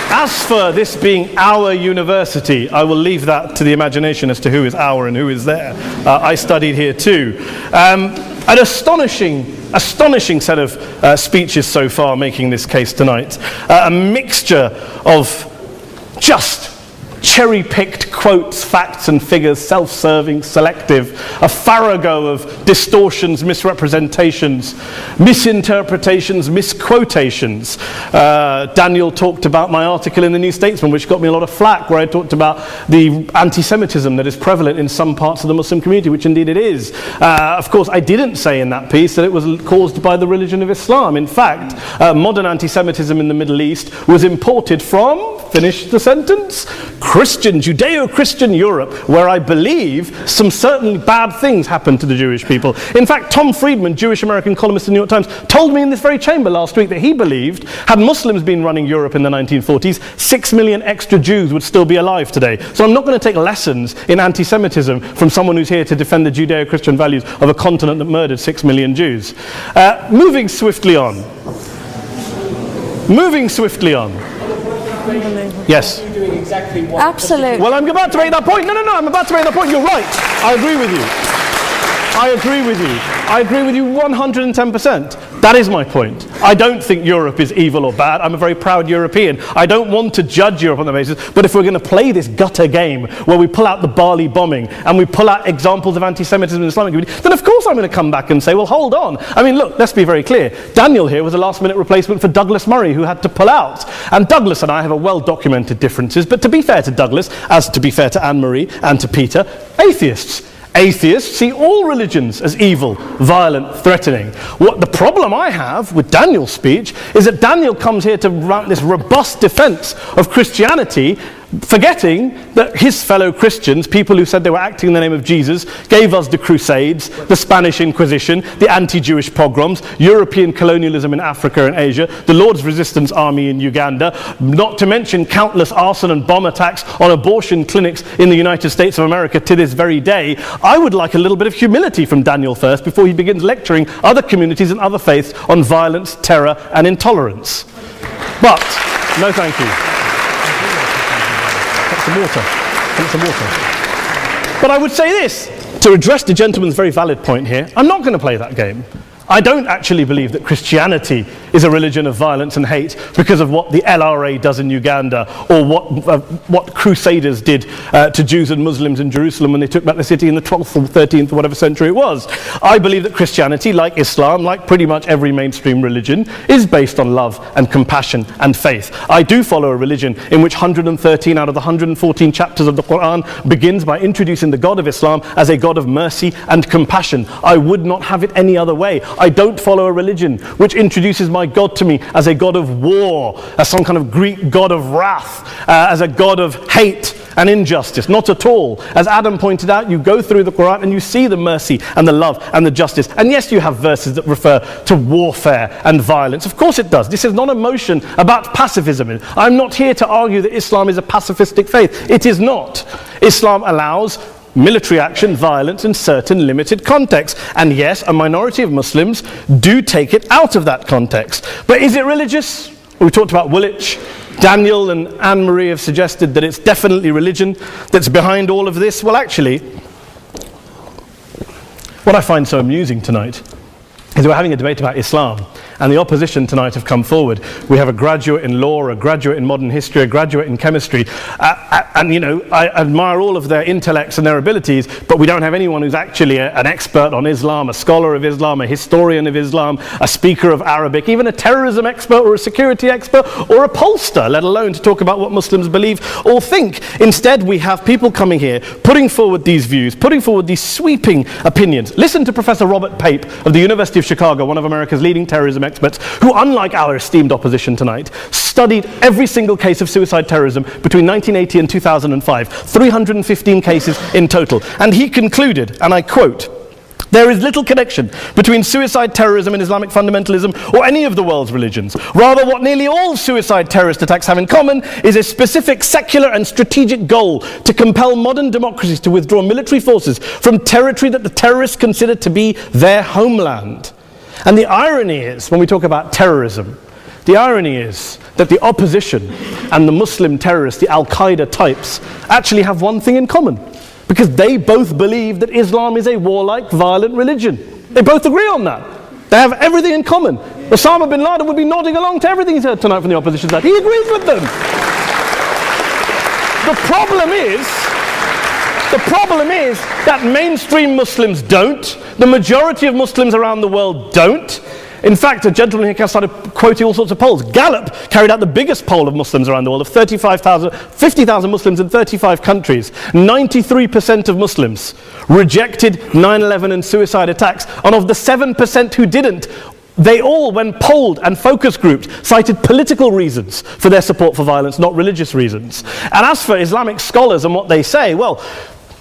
As for this being our university, I will leave that to the imagination as to who is our and who is there. I studied here too. An astonishing set of speeches so far making this case tonight. A mixture of just cherry-picked quotes, facts and figures, self-serving, selective, a farrago of distortions, misrepresentations, misinterpretations, misquotations. Daniel talked about my article in the New Statesman, which got me a lot of flack, where I talked about the anti-Semitism that is prevalent in some parts of the Muslim community, which indeed it is. Of course, I didn't say in that piece that it was caused by the religion of Islam. In fact, modern anti-Semitism in the Middle East was imported from, finish the sentence, Judeo-Christian Europe, where I believe some certainly bad things happened to the Jewish people. In fact, Tom Friedman, Jewish-American columnist in the New York Times, told me in this very chamber last week that he believed, had Muslims been running Europe in the 1940s, 6 million extra Jews would still be alive today. So I'm not going to take lessons in anti-Semitism from someone who's here to defend the Judeo-Christian values of a continent that murdered 6 million Jews. Moving swiftly on. Yes. Absolutely. Well, I'm about to make that point. No, I'm about to make that point. You're right. I agree with you. I agree with you. I agree with you 110%. That is my point. I don't think Europe is evil or bad. I'm a very proud European. I don't want to judge Europe on that basis, but if we're going to play this gutter game where we pull out the Bali bombing and we pull out examples of anti-Semitism in the Islamic community, then of course I'm going to come back and say, well, hold on. I mean, look, let's be very clear. Daniel here was a last-minute replacement for Douglas Murray, who had to pull out. And Douglas and I have a well-documented differences, but to be fair to Douglas, as to be fair to Anne-Marie and to Peter, atheists. Atheists see all religions as evil, violent, threatening. What the problem I have with Daniel's speech is that Daniel comes here to run this robust defense of Christianity, forgetting that his fellow Christians, people who said they were acting in the name of Jesus, gave us the Crusades, the Spanish Inquisition, the anti-Jewish pogroms, European colonialism in Africa and Asia, the Lord's Resistance Army in Uganda, not to mention countless arson and bomb attacks on abortion clinics in the United States of America to this very day. I would like a little bit of humility from Daniel first before he begins lecturing other communities and other faiths on violence, terror and intolerance. But, no thank you. Some water. But I would say this, to address the gentleman's very valid point here, I'm not going to play that game. I don't actually believe that Christianity is a religion of violence and hate because of what the LRA does in Uganda or what Crusaders did to Jews and Muslims in Jerusalem when they took back the city in the 12th or 13th or whatever century it was. I believe that Christianity, like Islam, like pretty much every mainstream religion, is based on love and compassion and faith. I do follow a religion in which 113 out of the 114 chapters of the Quran begins by introducing the God of Islam as a God of mercy and compassion. I would not have it any other way. I don't follow a religion which introduces my God to me as a God of war, as some kind of Greek God of wrath, as a God of hate and injustice. Not at all. As Adam pointed out, you go through the Quran and you see the mercy and the love and the justice. And yes, you have verses that refer to warfare and violence. Of course it does. This is not a motion about pacifism. I'm not here to argue that Islam is a pacifistic faith. It is not. Islam allows military action, violence in certain limited contexts. And yes, a minority of Muslims do take it out of that context. But is it religious? We talked about Woolwich. Daniel and Anne-Marie have suggested that it's definitely religion that's behind all of this. Well, actually, what I find so amusing tonight is we're having a debate about Islam, and the opposition tonight have come forward. We have a graduate in law, a graduate in modern history, a graduate in chemistry, and you know, I admire all of their intellects and their abilities, but we don't have anyone who's actually an expert on Islam, a scholar of Islam, a historian of Islam, a speaker of Arabic, even a terrorism expert or a security expert or a pollster, let alone to talk about what Muslims believe or think. Instead, we have people coming here, putting forward these views, putting forward these sweeping opinions. Listen to Professor Robert Pape of the University of Chicago, one of America's leading terrorism experts, who, unlike our esteemed opposition tonight, studied every single case of suicide terrorism between 1980 and 2005, 315 cases in total. And he concluded, and I quote, "There is little connection between suicide terrorism and Islamic fundamentalism or any of the world's religions. Rather, what nearly all suicide terrorist attacks have in common is a specific secular and strategic goal to compel modern democracies to withdraw military forces from territory that the terrorists consider to be their homeland." And the irony is, when we talk about terrorism, the irony is that the opposition and the Muslim terrorists, the Al-Qaeda types, actually have one thing in common, because they both believe that Islam is a warlike, violent religion. They both agree on that. They have everything in common. Osama bin Laden would be nodding along to everything he's heard tonight from the opposition side. He agrees with them. The problem is that mainstream Muslims don't. The majority of Muslims around the world don't. In fact, a gentleman here started quoting all sorts of polls. Gallup carried out the biggest poll of Muslims around the world, of 50,000 Muslims in 35 countries. 93% of Muslims rejected 9/11 and suicide attacks. And of the 7% who didn't, they all, when polled and focus grouped, cited political reasons for their support for violence, not religious reasons. And as for Islamic scholars and what they say, well,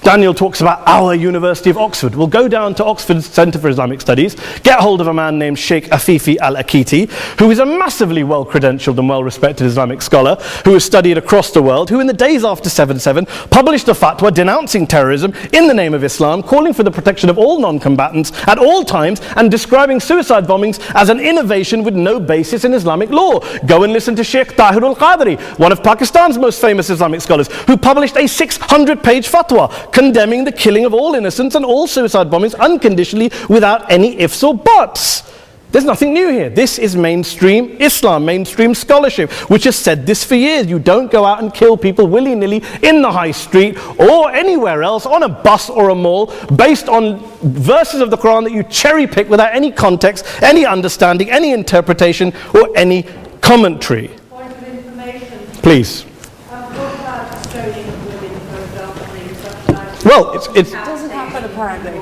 Daniel talks about our University of Oxford. We'll go down to Oxford's Centre for Islamic Studies, get hold of a man named Sheikh Afifi al-Akiti, who is a massively well-credentialed and well-respected Islamic scholar, who has studied across the world, who in the days after 7/7 published a fatwa denouncing terrorism in the name of Islam, calling for the protection of all non-combatants at all times, and describing suicide bombings as an innovation with no basis in Islamic law. Go and listen to Sheikh Tahir al-Qadri, one of Pakistan's most famous Islamic scholars, who published a 600-page fatwa condemning the killing of all innocents and all suicide bombings unconditionally without any ifs or buts. There's nothing new here. This is mainstream Islam, mainstream scholarship, which has said this for years. You don't go out and kill people willy-nilly in the high street or anywhere else, on a bus or a mall, based on verses of the Quran that you cherry-pick without any context, any understanding, any interpretation, or any commentary. Point of information. Please. What about stoning of women, for example, Well, it's It doesn't happen apparently.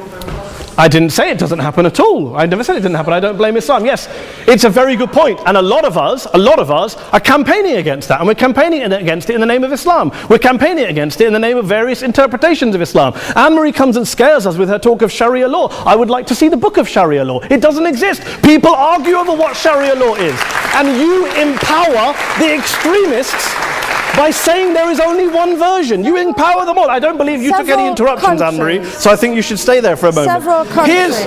I didn't say it doesn't happen at all. I never said it didn't happen. I don't blame Islam. Yes, it's a very good point. And a lot of us are campaigning against that. And we're campaigning against it in the name of Islam. We're campaigning against it in the name of various interpretations of Islam. Anne-Marie comes and scares us with her talk of Sharia law. I would like to see the book of Sharia law. It doesn't exist. People argue over what Sharia law is. And you empower the extremists by saying there is only one version. You empower them all. I don't believe you took any interruptions, Anne-Marie, so I think you should stay there for a moment. Several countries.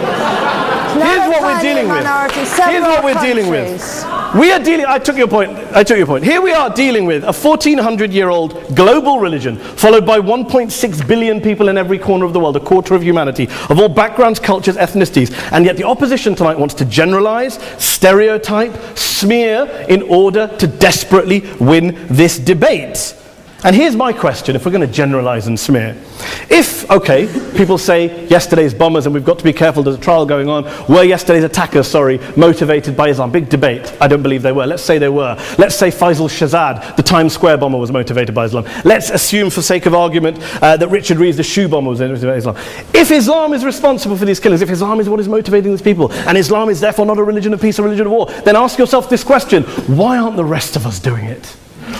Here's what we're dealing with. Here's what we're dealing with. I took your point. Here we are dealing with a 1400-year-old global religion followed by 1.6 billion people in every corner of the world, a quarter of humanity, of all backgrounds, cultures, ethnicities. And yet the opposition tonight wants to generalize, stereotype, smear in order to desperately win this debate. And here's my question, if we're going to generalize and smear. If, okay, people say yesterday's bombers, and we've got to be careful, there's a trial going on, were yesterday's attackers, motivated by Islam? Big debate. I don't believe they were. Let's say they were. Let's say Faisal Shahzad, the Times Square bomber, was motivated by Islam. Let's assume, for sake of argument, that Richard Reeves, the shoe bomber, was motivated by Islam. If Islam is responsible for these killings, if Islam is what is motivating these people, and Islam is therefore not a religion of peace, a religion of war, then ask yourself this question: why aren't the rest of us doing it?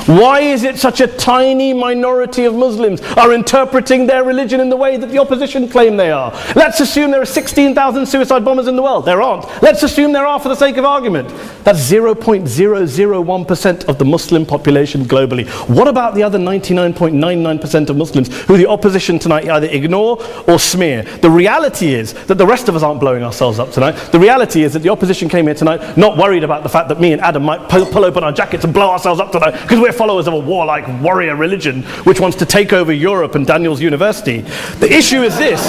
Why is it such a tiny minority of Muslims are interpreting their religion in the way that the opposition claim they are? Let's assume there are 16,000 suicide bombers in the world. There aren't. Let's assume there are for the sake of argument. That's 0.001% of the Muslim population globally. What about the other 99.99% of Muslims who the opposition tonight either ignore or smear? The reality is that the rest of us aren't blowing ourselves up tonight. The reality is that the opposition came here tonight not worried about the fact that me and Adam might pull open our jackets and blow ourselves up tonight because we're followers of a warlike warrior religion which wants to take over Europe and Daniel's university. The issue is this.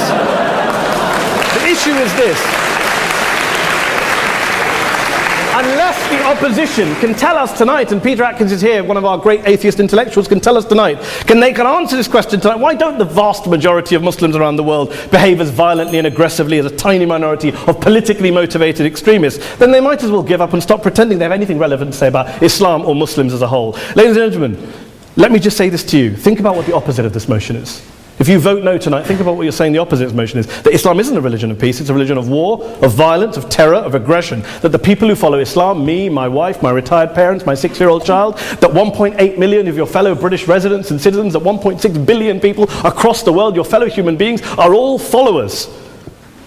Unless the opposition can tell us tonight, and Peter Atkins is here, one of our great atheist intellectuals, can tell us tonight, can answer this question tonight: why don't the vast majority of Muslims around the world behave as violently and aggressively as a tiny minority of politically motivated extremists? Then they might as well give up and stop pretending they have anything relevant to say about Islam or Muslims as a whole. Ladies and gentlemen, let me just say this to you. Think about what the opposite of this motion is. If you vote no tonight, think about what you're saying the opposite of this motion is. That Islam isn't a religion of peace, it's a religion of war, of violence, of terror, of aggression. That the people who follow Islam, me, my wife, my retired parents, my 6-year-old child, that 1.8 million of your fellow British residents and citizens, that 1.6 billion people across the world, your fellow human beings, are all followers,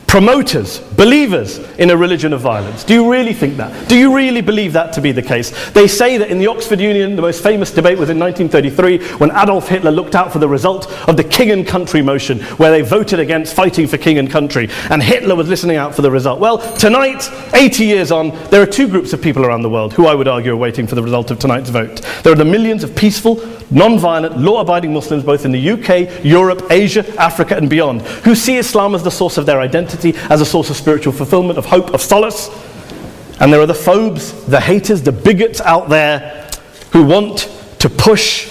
promoters, believers in a religion of violence. Do you really think that? Do you really believe that to be the case? They say that in the Oxford Union, the most famous debate was in 1933 when Adolf Hitler looked out for the result of the King and Country motion, where they voted against fighting for King and Country, and Hitler was listening out for the result. Well, tonight, 80 years on, there are two groups of people around the world who I would argue are waiting for the result of tonight's vote. There are the millions of peaceful, non-violent, law-abiding Muslims both in the UK, Europe, Asia, Africa and beyond, who see Islam as the source of their identity, as a source of spiritual fulfillment, of hope, of solace. And there are the phobes, the haters, the bigots out there who want to push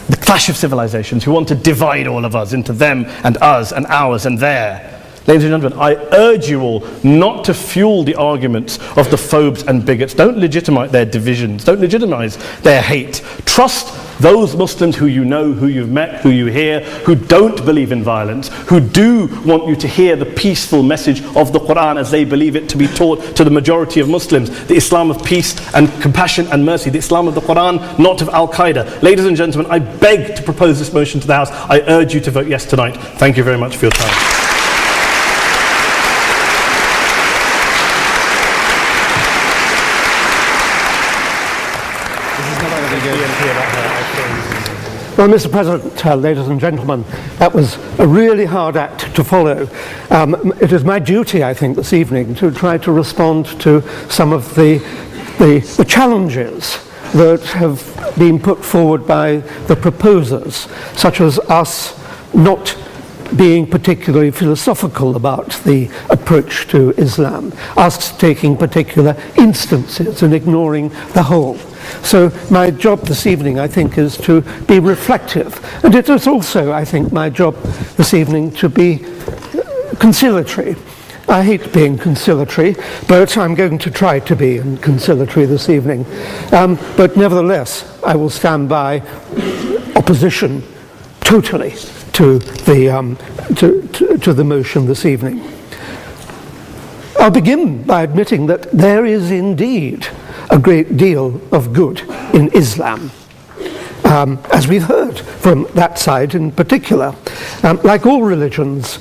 the clash of civilizations, who want to divide all of us into them and us and ours and their. Ladies and gentlemen, I urge you all not to fuel the arguments of the phobes and bigots. Don't legitimize their divisions. Don't legitimize their hate. Trust those Muslims who you know, who you've met, who you hear, who don't believe in violence, who do want you to hear the peaceful message of the Quran as they believe it to be taught to the majority of Muslims, the Islam of peace and compassion and mercy, the Islam of the Quran, not of Al-Qaeda. Ladies and gentlemen, I beg to propose this motion to the House. I urge you to vote yes tonight. Thank you very much for your time. Well, Mr. President, ladies and gentlemen, that was a really hard act to follow. It is my duty, I think, this evening to try to respond to some of the challenges that have been put forward by the proposers, such as us not being particularly philosophical about the approach to Islam, us taking particular instances and ignoring the whole. So my job this evening, I think, is to be reflective. And it is also, I think, my job this evening to be conciliatory. I hate being conciliatory, but I'm going to try to be conciliatory this evening. But nevertheless, I will stand by opposition totally to the motion this evening. I'll begin by admitting that there is indeed a great deal of good in Islam, as we've heard from that side in particular. Like all religions,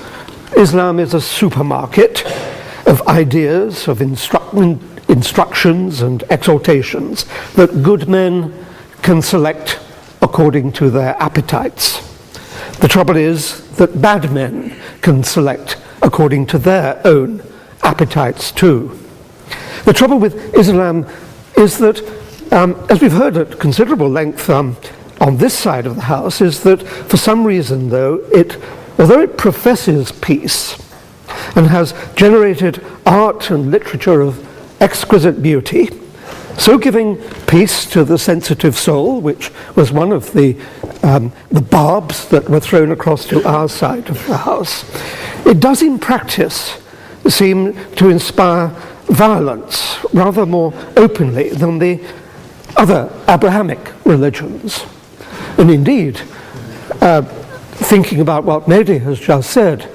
Islam is a supermarket of ideas, of instructions and exhortations that good men can select according to their appetites. The trouble is that bad men can select according to their own appetites too. The trouble with Islam is that, as we've heard at considerable length on this side of the house, is that for some reason, though, although it professes peace and has generated art and literature of exquisite beauty, so giving peace to the sensitive soul, which was one of the barbs that were thrown across to our side of the house, it does in practice seem to inspire violence rather more openly than the other Abrahamic religions. And indeed, thinking about what Mehdi has just said,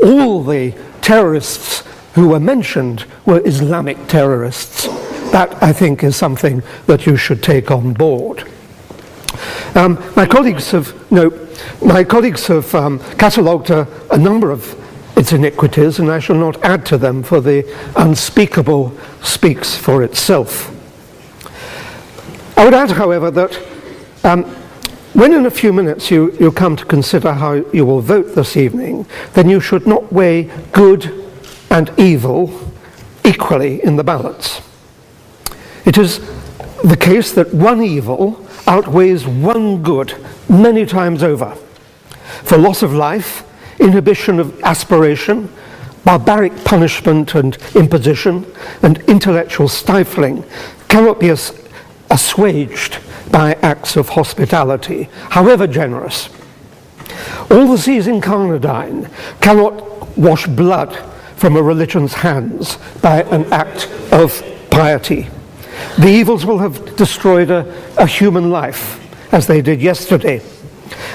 all the terrorists who were mentioned were Islamic terrorists. That, I think, is something that you should take on board. My colleagues have catalogued a number of its iniquities, and I shall not add to them, for the unspeakable speaks for itself. I would add, however, that when in a few minutes you come to consider how you will vote this evening, then you should not weigh good and evil equally in the balance. It is the case that one evil outweighs one good many times over. For loss of life, inhibition of aspiration, barbaric punishment and imposition, and intellectual stifling cannot be assuaged by acts of hospitality, however generous. All the seas in Carnadine cannot wash blood from a religion's hands by an act of piety. The evils will have destroyed a human life, as they did yesterday,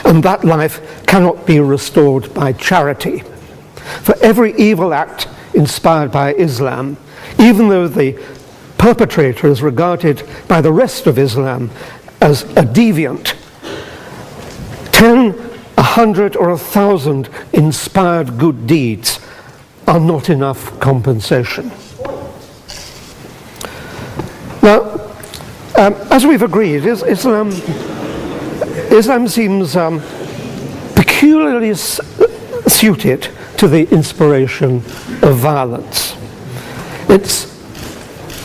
and that life cannot be restored by charity. For every evil act inspired by Islam, even though the perpetrator is regarded by the rest of Islam as a deviant, 10, 100, or 1,000 inspired good deeds are not enough compensation. Now, as we've agreed, Islam seems peculiarly suited to the inspiration of violence. It's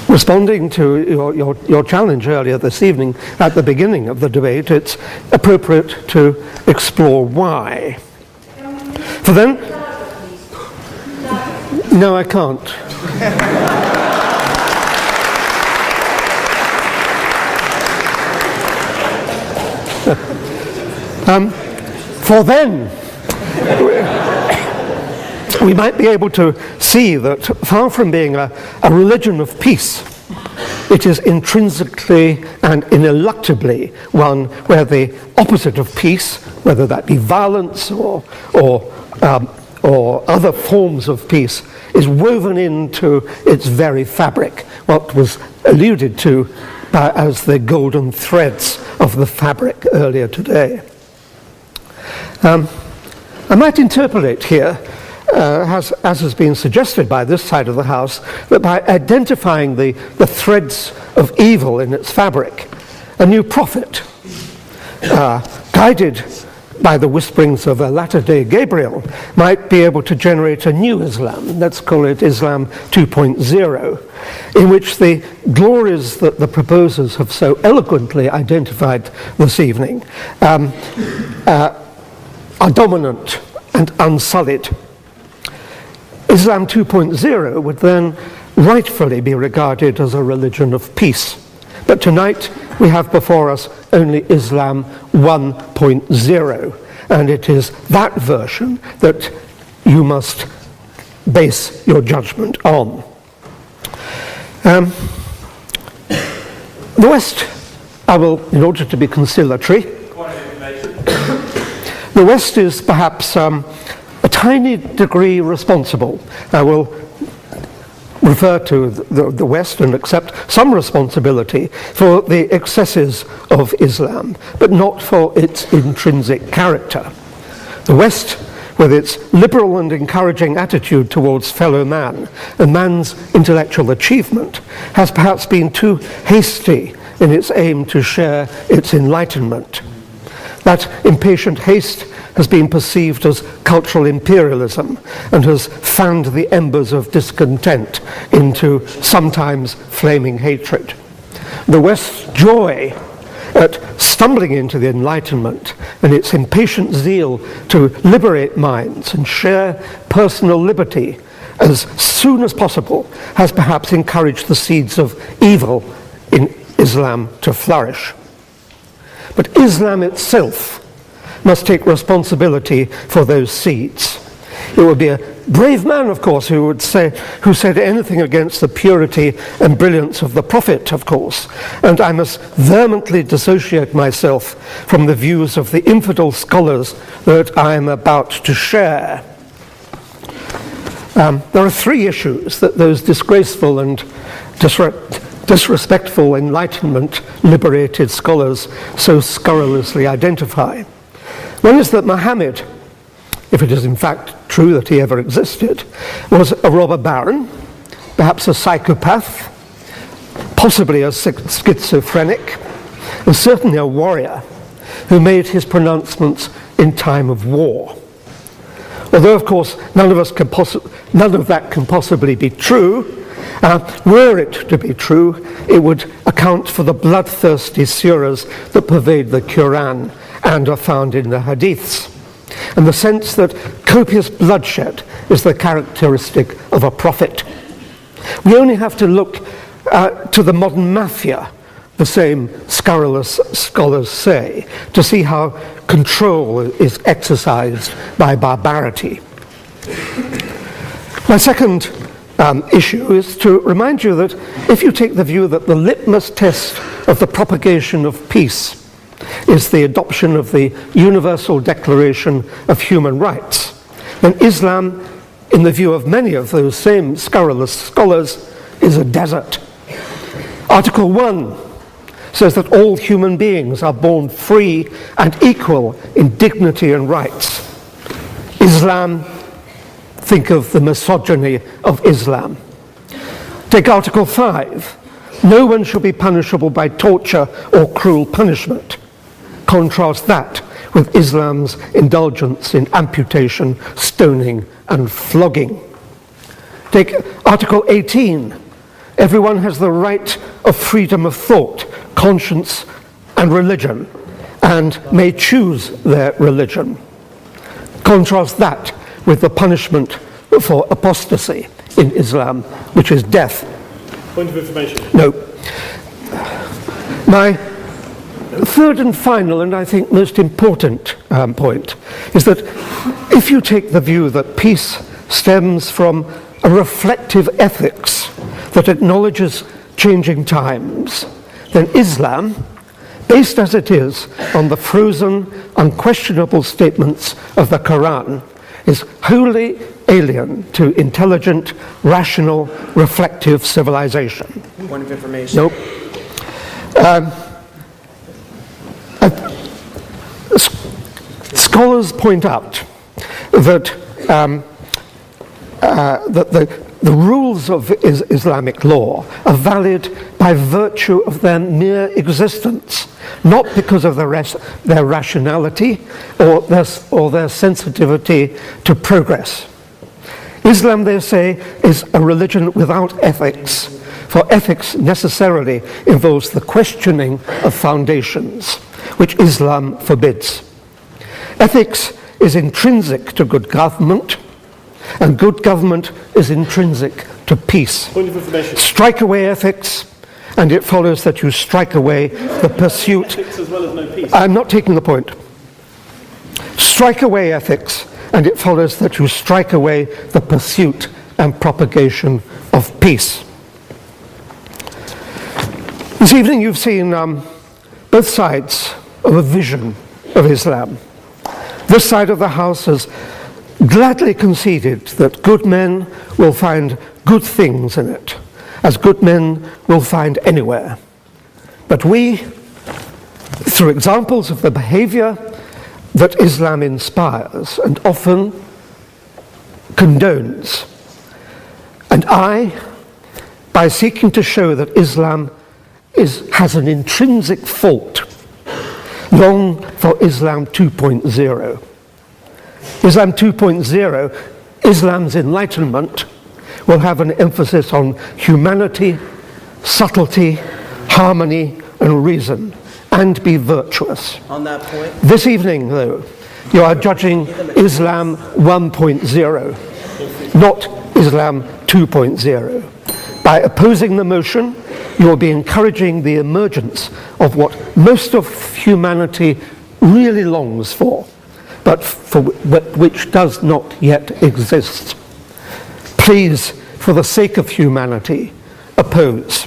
responding to your challenge earlier this evening at the beginning of the debate. It's appropriate to explore why. For then, no, I can't. For then, we might be able to see that far from being a religion of peace, it is intrinsically and ineluctably one where the opposite of peace, whether that be violence or other forms of peace, is woven into its very fabric, what was alluded to as the golden threads of the fabric earlier today. I might interpolate here, as has been suggested by this side of the House, that by identifying the threads of evil in its fabric, a new prophet, guided by the whisperings of a latter-day Gabriel, might be able to generate a new Islam, let's call it Islam 2.0, in which the glories that the proposers have so eloquently identified this evening are dominant and unsullied. Islam 2.0 would then rightfully be regarded as a religion of peace. But tonight we have before us only Islam 1.0, and it is that version that you must base your judgment on. The West, I will, in order to be conciliatory, the West is perhaps a tiny degree responsible. I will refer to the West and accept some responsibility for the excesses of Islam, but not for its intrinsic character. The West, with its liberal and encouraging attitude towards fellow man and man's intellectual achievement, has perhaps been too hasty in its aim to share its enlightenment. That impatient haste has been perceived as cultural imperialism and has fanned the embers of discontent into sometimes flaming hatred. The West's joy at stumbling into the Enlightenment and its impatient zeal to liberate minds and share personal liberty as soon as possible has perhaps encouraged the seeds of evil in Islam to flourish. But Islam itself must take responsibility for those seeds. It would be a brave man, of course, who said anything against the purity and brilliance of the Prophet, of course, and I must vehemently dissociate myself from the views of the infidel scholars that I am about to share. There are three issues that those disgraceful and disrespectful Enlightenment liberated scholars so scurrilously identify. One is that Muhammad, if it is in fact true that he ever existed, was a robber baron, perhaps a psychopath, possibly a schizophrenic, and certainly a warrior who made his pronouncements in time of war. Although, of course, none of that can possibly be true, were it to be true, it would account for the bloodthirsty surahs that pervade the Quran and are found in the Hadiths, and the sense that copious bloodshed is the characteristic of a prophet. We only have to look to the modern mafia, the same scurrilous scholars say, to see how control is exercised by barbarity. My second issue is to remind you that if you take the view that the litmus test of the propagation of peace is the adoption of the Universal Declaration of Human Rights, then Islam, in the view of many of those same scurrilous scholars, is a desert. Article 1 says that all human beings are born free and equal in dignity and rights. Islam, think of the misogyny of Islam. Take Article 5. No one shall be punishable by torture or cruel punishment. Contrast that with Islam's indulgence in amputation, stoning, and flogging. Take Article 18. Everyone has the right of freedom of thought, conscience, and religion, and may choose their religion. Contrast that with the punishment for apostasy in Islam, which is death. Point of information. No. My third and final, and I think most important point, is that if you take the view that peace stems from a reflective ethics that acknowledges changing times, then Islam, based as it is on the frozen, unquestionable statements of the Quran, is wholly alien to intelligent, rational, reflective civilization. Point of information. Nope. Scholars point out that the rules of Islamic law are valid by virtue of their mere existence, not because of their rationality or their sensitivity to progress. Islam, they say, is a religion without ethics, for ethics necessarily involves the questioning of foundations, which Islam forbids. Ethics is intrinsic to good government, and good government is intrinsic to peace. Point of information. Strike away ethics, and it follows that you strike away the pursuit. Ethics as well as no peace. I'm not taking the point. Strike away ethics, and it follows that you strike away the pursuit and propagation of peace. This evening you've seen both sides of a vision of Islam. This side of the House has gladly conceded that good men will find good things in it, as good men will find anywhere. But we, through examples of the behavior that Islam inspires and often condones, and by seeking to show that Islam has an intrinsic fault, long for Islam 2.0. Islam 2.0, Islam's enlightenment, will have an emphasis on humanity, subtlety, harmony, and reason, and be virtuous. On that point, This evening, though, you are judging Islam 1.0, not Islam 2.0. By opposing the motion, you will be encouraging the emergence of what most of humanity really longs for, but which does not yet exist. Please, for the sake of humanity, oppose.